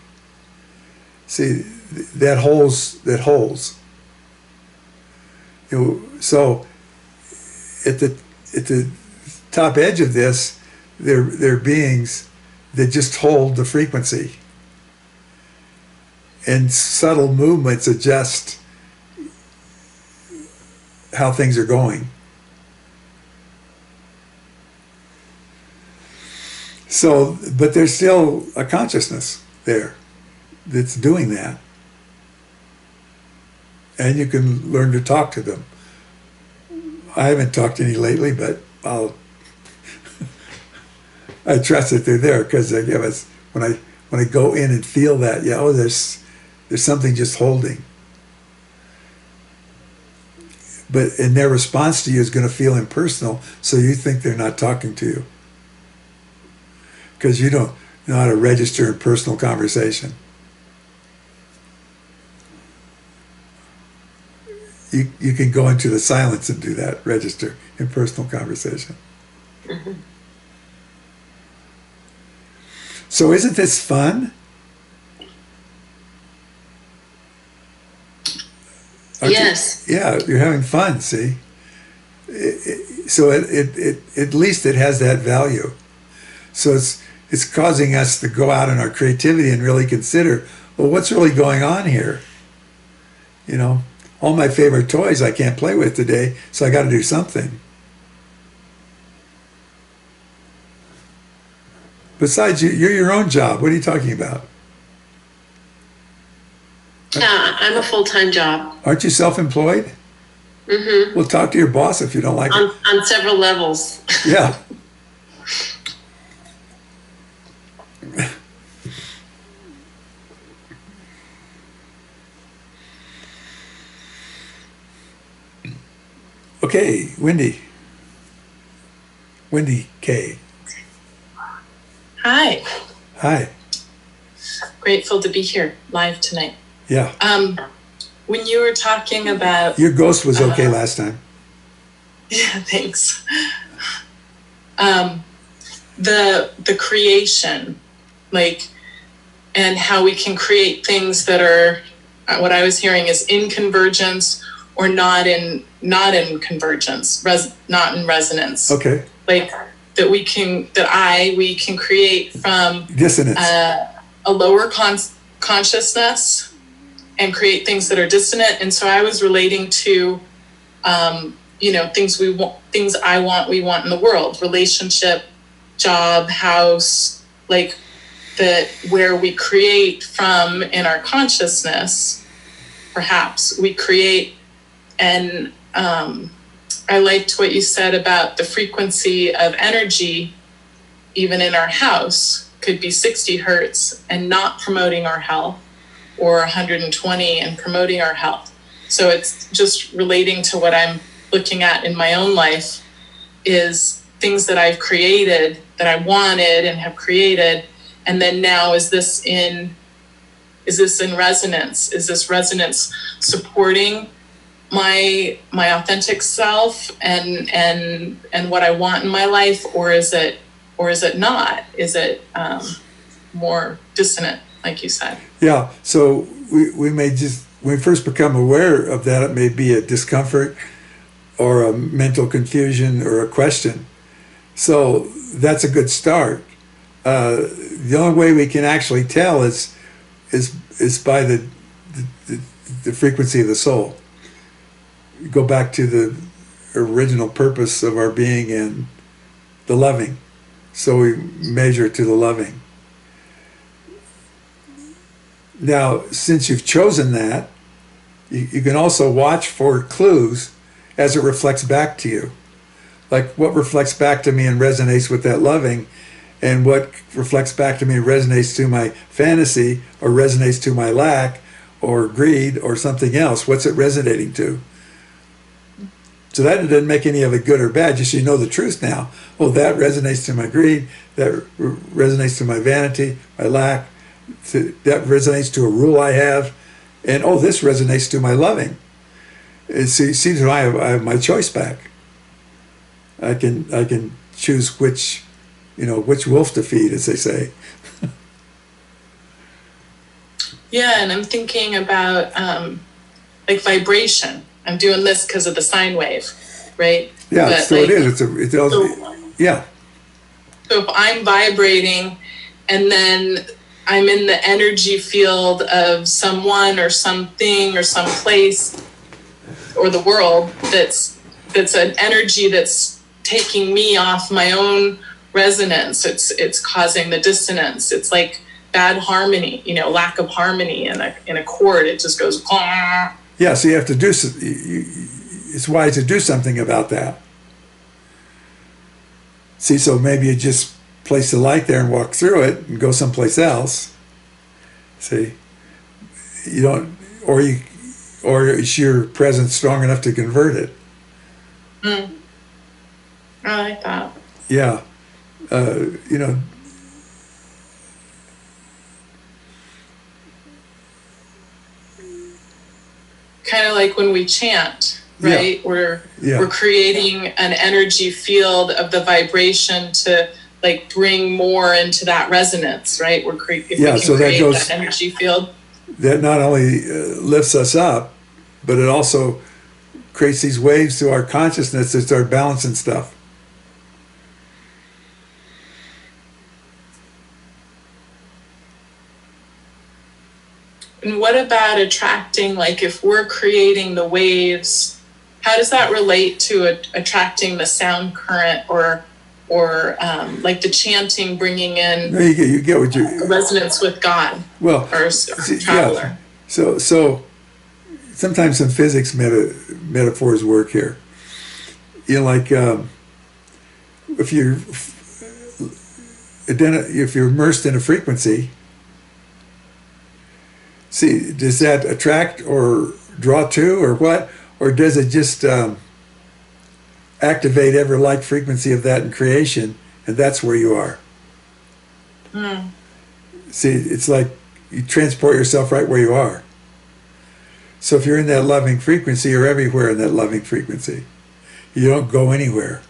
See, that holds. You know, so at the top edge of this, they're beings that just hold the frequency, and subtle movements adjust how things are going. So, but there's still a consciousness there that's doing that. And you can learn to talk to them. I haven't talked to any lately, but I trust that they're there because they give us, when I go in and feel that, yeah, oh, there's something just holding. But and their response to you is going to feel impersonal, so you think they're not talking to you because you don't know how to register in personal conversation. You can go into the silence and do that, register in personal conversation. Mm-hmm. So isn't this fun? Yes. Yeah, you're having fun, see? So at least it has that value. So it's causing us to go out in our creativity and really consider, well, what's really going on here? You know, all my favorite toys I can't play with today, so I got to do something. Besides, you're your own job. What are you talking about? Yeah, I'm a full-time job. Aren't you self-employed? Mm-hmm. Well, talk to your boss if you don't like it. On several levels. Yeah. Okay, Wendy K. Hi, Hi. grateful to be here live tonight. Yeah. When you were talking about, Your ghost was okay last time. yeah, thanks. The creation, like, and how we can create things that are, what I was hearing is in convergence or not in convergence, not in resonance. Okay. Like we can create from Dissonance. a lower consciousness and create things that are dissonant. And so I was relating to, things we want, things we want in the world, relationship, job, house, like that, where we create from in our consciousness, perhaps we create. And I liked what you said about the frequency of energy, even in our house, could be 60 hertz and not promoting our health, or 120 and promoting our health. So it's just relating to what I'm looking at in my own life, is things that I've created that I wanted and have created. And then now, is this in resonance? Is this resonance supporting my authentic self and what I want in my life, or is it not? Is it more dissonant, like you said? Yeah. So we may just, when we first become aware of that, it may be a discomfort, or a mental confusion or a question. So that's a good start. The only way we can actually tell is by the frequency of the soul. Go back to the original purpose of our being and the loving. So we measure to the loving. Now, since you've chosen that, you can also watch for clues as it reflects back to you. Like what reflects back to me and resonates with that loving, and what reflects back to me and resonates to my fantasy or resonates to my lack or greed or something else. What's it resonating to? So that doesn't make any of it good or bad, just so you know the truth now. Oh, that resonates to my greed, that resonates to my vanity, my lack, that resonates to a rule I have, and oh, this resonates to my loving. See, so I have my choice back. I can choose which wolf to feed, as they say. Yeah, and I'm thinking about like vibration. I'm doing this because of the sine wave, right? Yeah, but so like, it is. Yeah. So if I'm vibrating and then I'm in the energy field of someone or something or some place or the world that's an energy that's taking me off my own resonance, it's causing the dissonance. It's like bad harmony, lack of harmony in a chord. It just goes. Yeah, so you have to do. It's wise to do something about that. See, so maybe you just place the light there and walk through it and go someplace else. See, you don't, or is your presence strong enough to convert it? I like that. Yeah, Kind of like when we chant, right? Yeah. We're creating an energy field of the vibration to like bring more into that resonance, right? If we can so create that goes, that energy field. That not only lifts us up, but it also creates these waves to our consciousness that start balancing stuff. And what about attracting, like if we're creating the waves, how does that relate to attracting the sound current or like the chanting bringing in You get what you resonance with God? Well, or traveler. Yeah. So sometimes some physics metaphors work here. Like if you're immersed in a frequency, see, does that attract or draw to or what? Or does it just activate every like frequency of that in creation, and that's where you are? See, it's like you transport yourself right where you are. So if you're in that loving frequency, you're everywhere in that loving frequency. You don't go anywhere.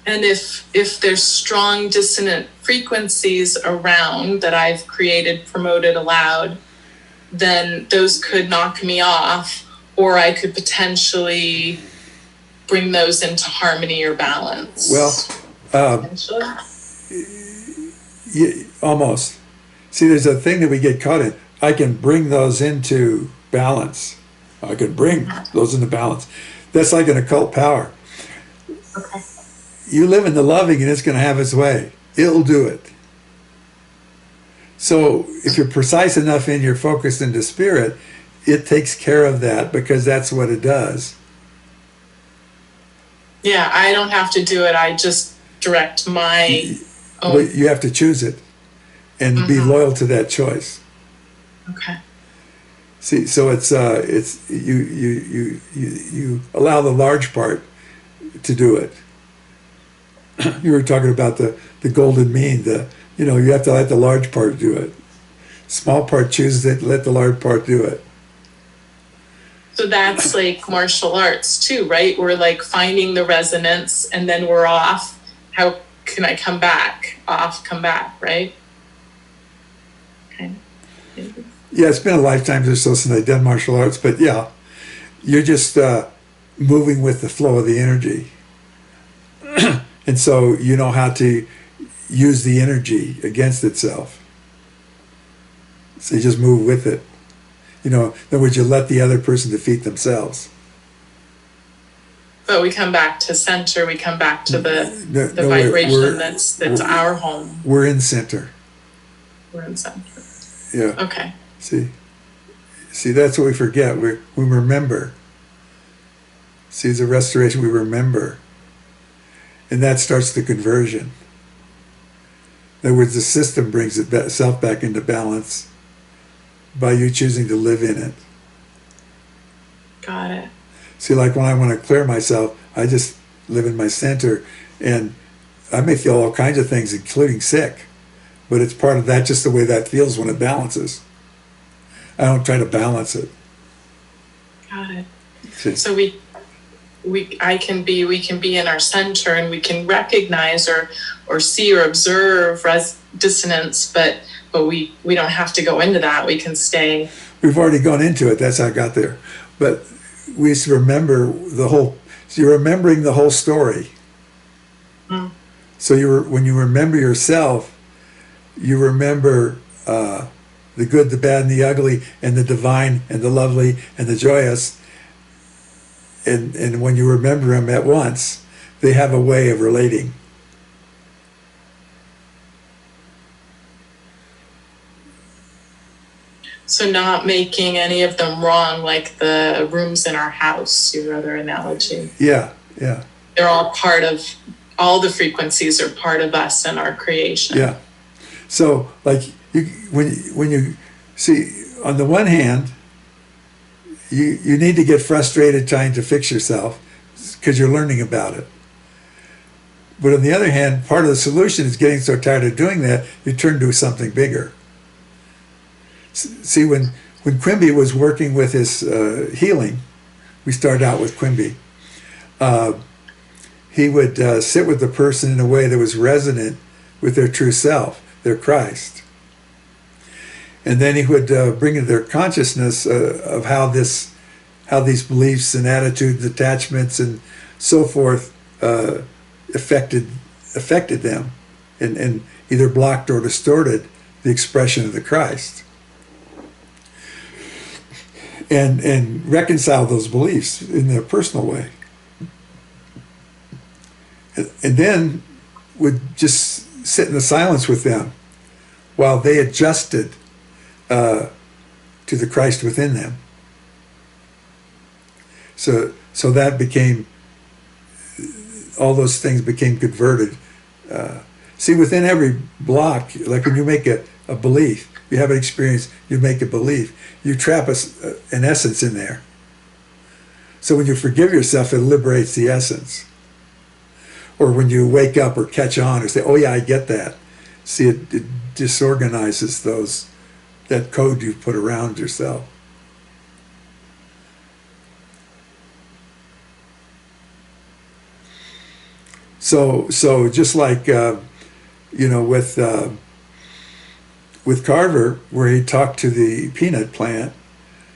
And if there's strong dissonant frequencies around that I've created, promoted, allowed, then those could knock me off, or I could potentially bring those into harmony or balance. Well, almost. See, there's a thing that we get caught in. I can bring those into balance. I can bring those into balance. That's like an occult power. Okay. You live in the loving and it's going to have its way. It'll do it. So if you're precise enough in your focus into spirit, it takes care of that because that's what it does. Yeah, I don't have to do it. I just direct my own. Well, you have to choose it and be loyal to that choice. Okay. See, so it's you allow the large part to do it. You were talking about the golden mean. You have to let the large part do it. Small part chooses it. Let the large part do it. So that's like martial arts too, right? We're like finding the resonance and then we're off. How can I come back? Off, come back, right? Okay. Yeah, it's been a lifetime or so since I've done martial arts, but yeah, you're just moving with the flow of the energy. And so you know how to use the energy against itself. So you just move with it. You know, in other words, you let the other person defeat themselves. But we come back to center, we come back to the vibration that's our home. We're in center. We're in center. Yeah. Okay. See, that's what we forget. We remember. See, the restoration, we remember. And that starts the conversion. In other words, the system brings itself back into balance by you choosing to live in it. Got it. See, like when I want to clear myself, I just live in my center, and I may feel all kinds of things, including sick, but it's part of that, just the way that feels when it balances. I don't try to balance it. Got it. See? So we can be in our center, and we can recognize or see or observe dissonance, but we don't have to go into that. We can stay. We've already gone into it. That's how I got there. But we used to remember so you're remembering the whole story. Mm. So when you remember yourself, you remember the good, the bad, and the ugly, and the divine, and the lovely, and the joyous. And when you remember them at once, they have a way of relating. So not making any of them wrong, like the rooms in our house, your other analogy. Yeah. They're all all the frequencies are part of us and our creation. Yeah. So, like, when you see, on the one hand, you need to get frustrated trying to fix yourself because you're learning about it. But on the other hand, part of the solution is getting so tired of doing that, you turn to something bigger. See, when Quimby was working with his healing, we started out with Quimby. He would sit with the person in a way that was resonant with their true self, their Christ. And then he would bring into their consciousness of how these beliefs and attitudes, attachments, and so forth affected them, and either blocked or distorted the expression of the Christ. And reconcile those beliefs in their personal way. And then would just sit in the silence with them while they adjusted to the Christ within them. So that became, all those things became converted. See, within every block, like when you make a belief, you have an experience, you make a belief, you trap an essence in there. So when you forgive yourself, it liberates the essence. Or when you wake up or catch on or say, oh yeah, I get that. See, it disorganizes that code you put around yourself. So just like, with Carver, where he talked to the peanut plant,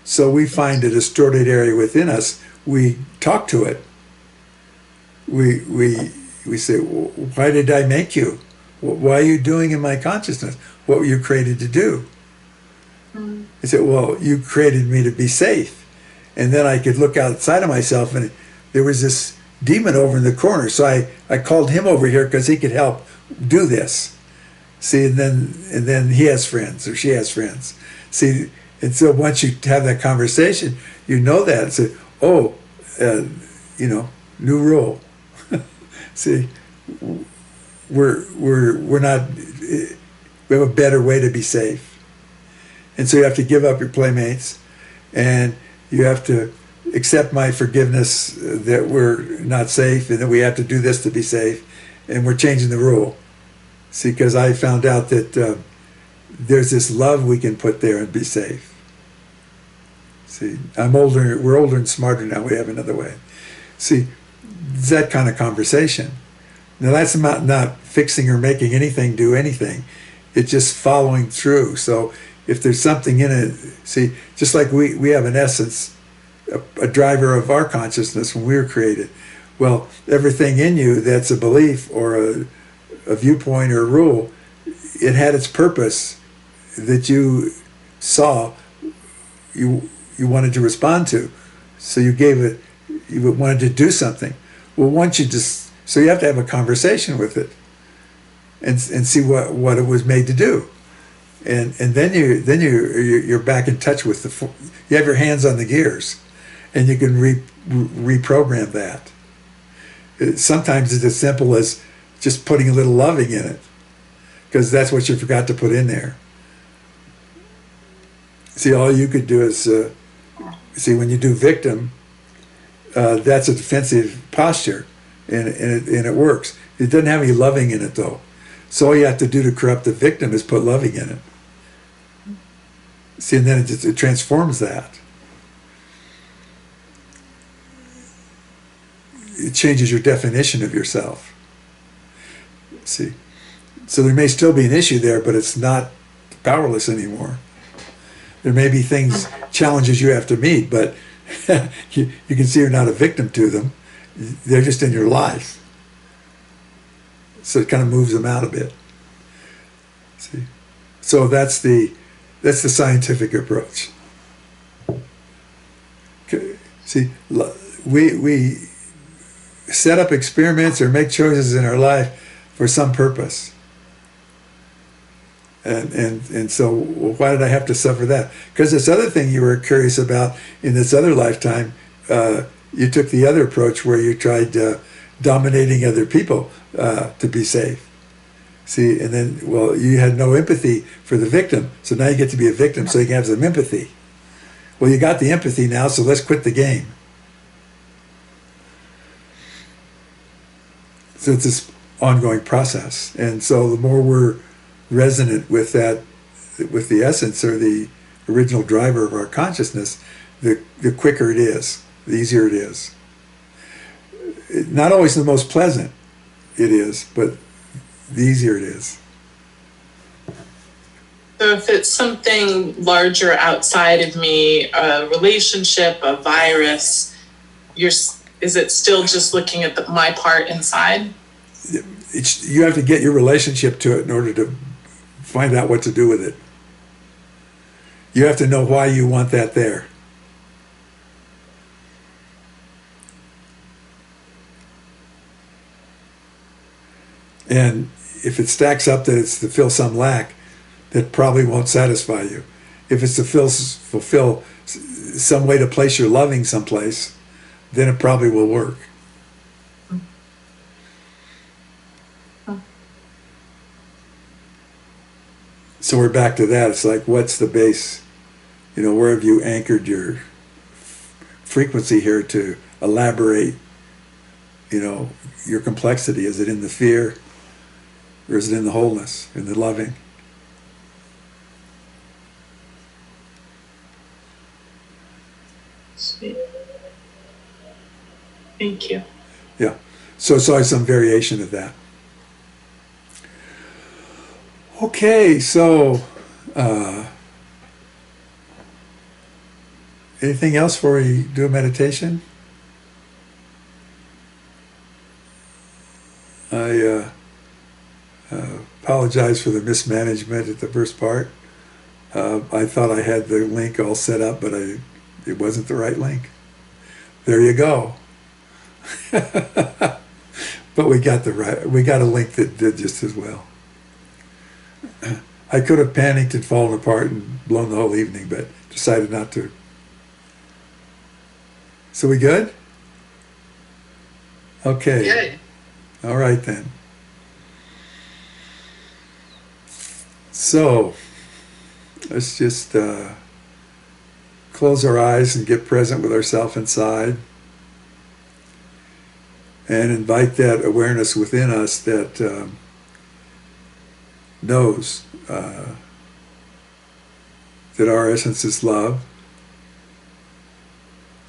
so we find a distorted area within us, we talk to it. We say, why did I make you? Why are you doing in my consciousness what you created to do? Mm. I said, well, you created me to be safe. And then I could look outside of myself, and there was this demon over in the corner. So I called him over here because he could help do this. See, and then he has friends or she has friends. See, and so once you have that conversation, you know that. It's new rule. See, we're not. We have a better way to be safe, and so you have to give up your playmates, and you have to accept my forgiveness that we're not safe, and that we have to do this to be safe, and we're changing the rule. See, because I found out that there's this love we can put there and be safe. See, I'm older, we're older and smarter now, we have another way. See, it's that kind of conversation. Now that's not fixing or making anything do anything. It's just following through. So if there's something in it, see, just like we have an essence, a driver of our consciousness when we were created. Well, everything in you that's a belief or a viewpoint or a rule, it had its purpose that you saw, you wanted to respond to. So you gave it, you wanted to do something. Well, once you just, so you have to have a conversation with it and see what it was made to do. And then you're back in touch with you have your hands on the gears and you can reprogram that. Sometimes it's as simple as just putting a little loving in it, because that's what you forgot to put in there. See, all you could do is, see, when you do victim, that's a defensive posture, and it works. It doesn't have any loving in it, though. So all you have to do to corrupt the victim is put loving in it. See, and then it transforms that. It changes your definition of yourself. See, so there may still be an issue there, but it's not powerless anymore. There may be things, challenges you have to meet, but you can see you're not a victim to them. They're just in your life. So it kind of moves them out a bit. See, so that's the scientific approach. Okay. See, we set up experiments or make choices in our life for some purpose. And so why did I have to suffer that? Because this other thing you were curious about in this other lifetime, you took the other approach where you tried dominating other people to be safe. See, and then, well, you had no empathy for the victim, so now you get to be a victim so you can have some empathy. Well, you got the empathy now, so let's quit the game. So it's this ongoing process. And so the more we're resonant with that, with the essence or the original driver of our consciousness, the quicker it is, the easier it is. Not always the most pleasant it is, but the easier it is. So if it's something larger outside of me, a relationship, a virus, is it still just looking at my part inside? You have to get your relationship to it in order to find out what to do with it. You have to know why you want that there. And if it stacks up that it's to fill some lack, that probably won't satisfy you. If it's to fulfill some way to place your loving someplace, then it probably will work. So we're back to that. It's like, what's the base? You know, where have you anchored your frequency here to elaborate, you know, your complexity? Is it in the fear? Or is it in the wholeness, in the loving? Sweet. Thank you. Yeah. So it's always some variation of that. Okay, so anything else before we do a meditation? I apologize for the mismanagement at the first part. I thought I had the link all set up, but it wasn't the right link. There you go. But we got a link that did just as well. I could have panicked and fallen apart and blown the whole evening, but decided not to. So we good? Okay. Good. All right then. So let's just close our eyes and get present with ourselves inside, and invite that awareness within us that knows that our essence is love,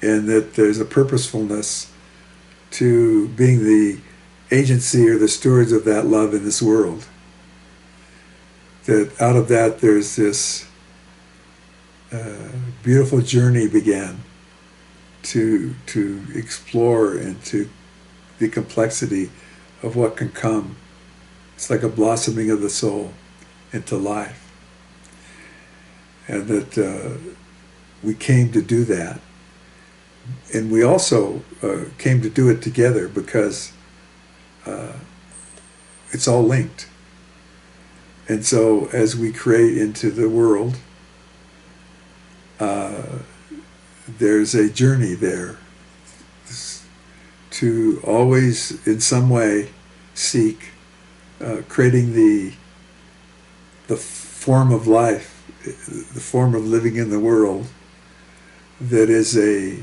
and that there's a purposefulness to being the agency or the stewards of that love in this world. That out of that there's this beautiful journey began to explore into the complexity of what can come. It's like a blossoming of the soul into life. And that we came to do that. And we also came to do it together because it's all linked. And so as we create into the world, there's a journey there to always in some way seek creating the form of life, the form of living in the world that is a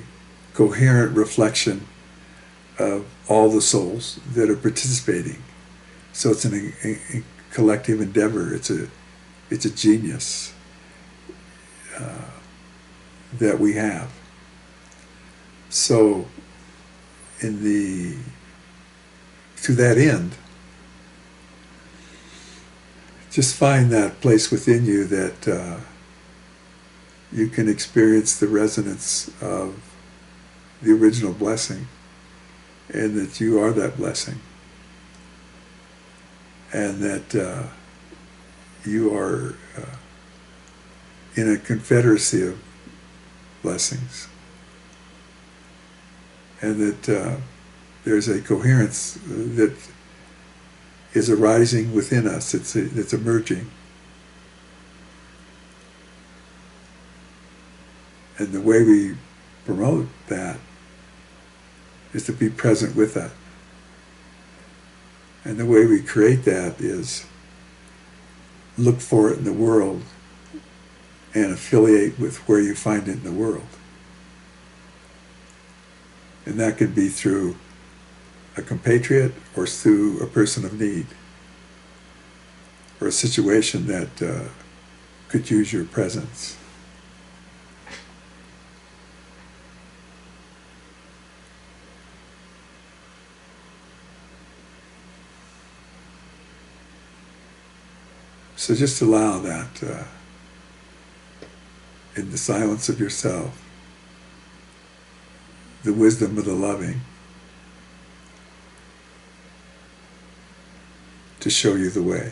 coherent reflection of all the souls that are participating. So it's a collective endeavor. It's a genius that we have. So to that end, just find that place within you that you can experience the resonance of the original blessing, and that you are that blessing, and that you are in a confederacy of blessings, and that there's a coherence that is arising within us. It's emerging, and the way we promote that is to be present with that. And the way we create that is look for it in the world and affiliate with where you find it in the world. And that can be through a compatriot or through a person of need or a situation that could use your presence. So just allow that in the silence of yourself, the wisdom of the loving, to show you the way.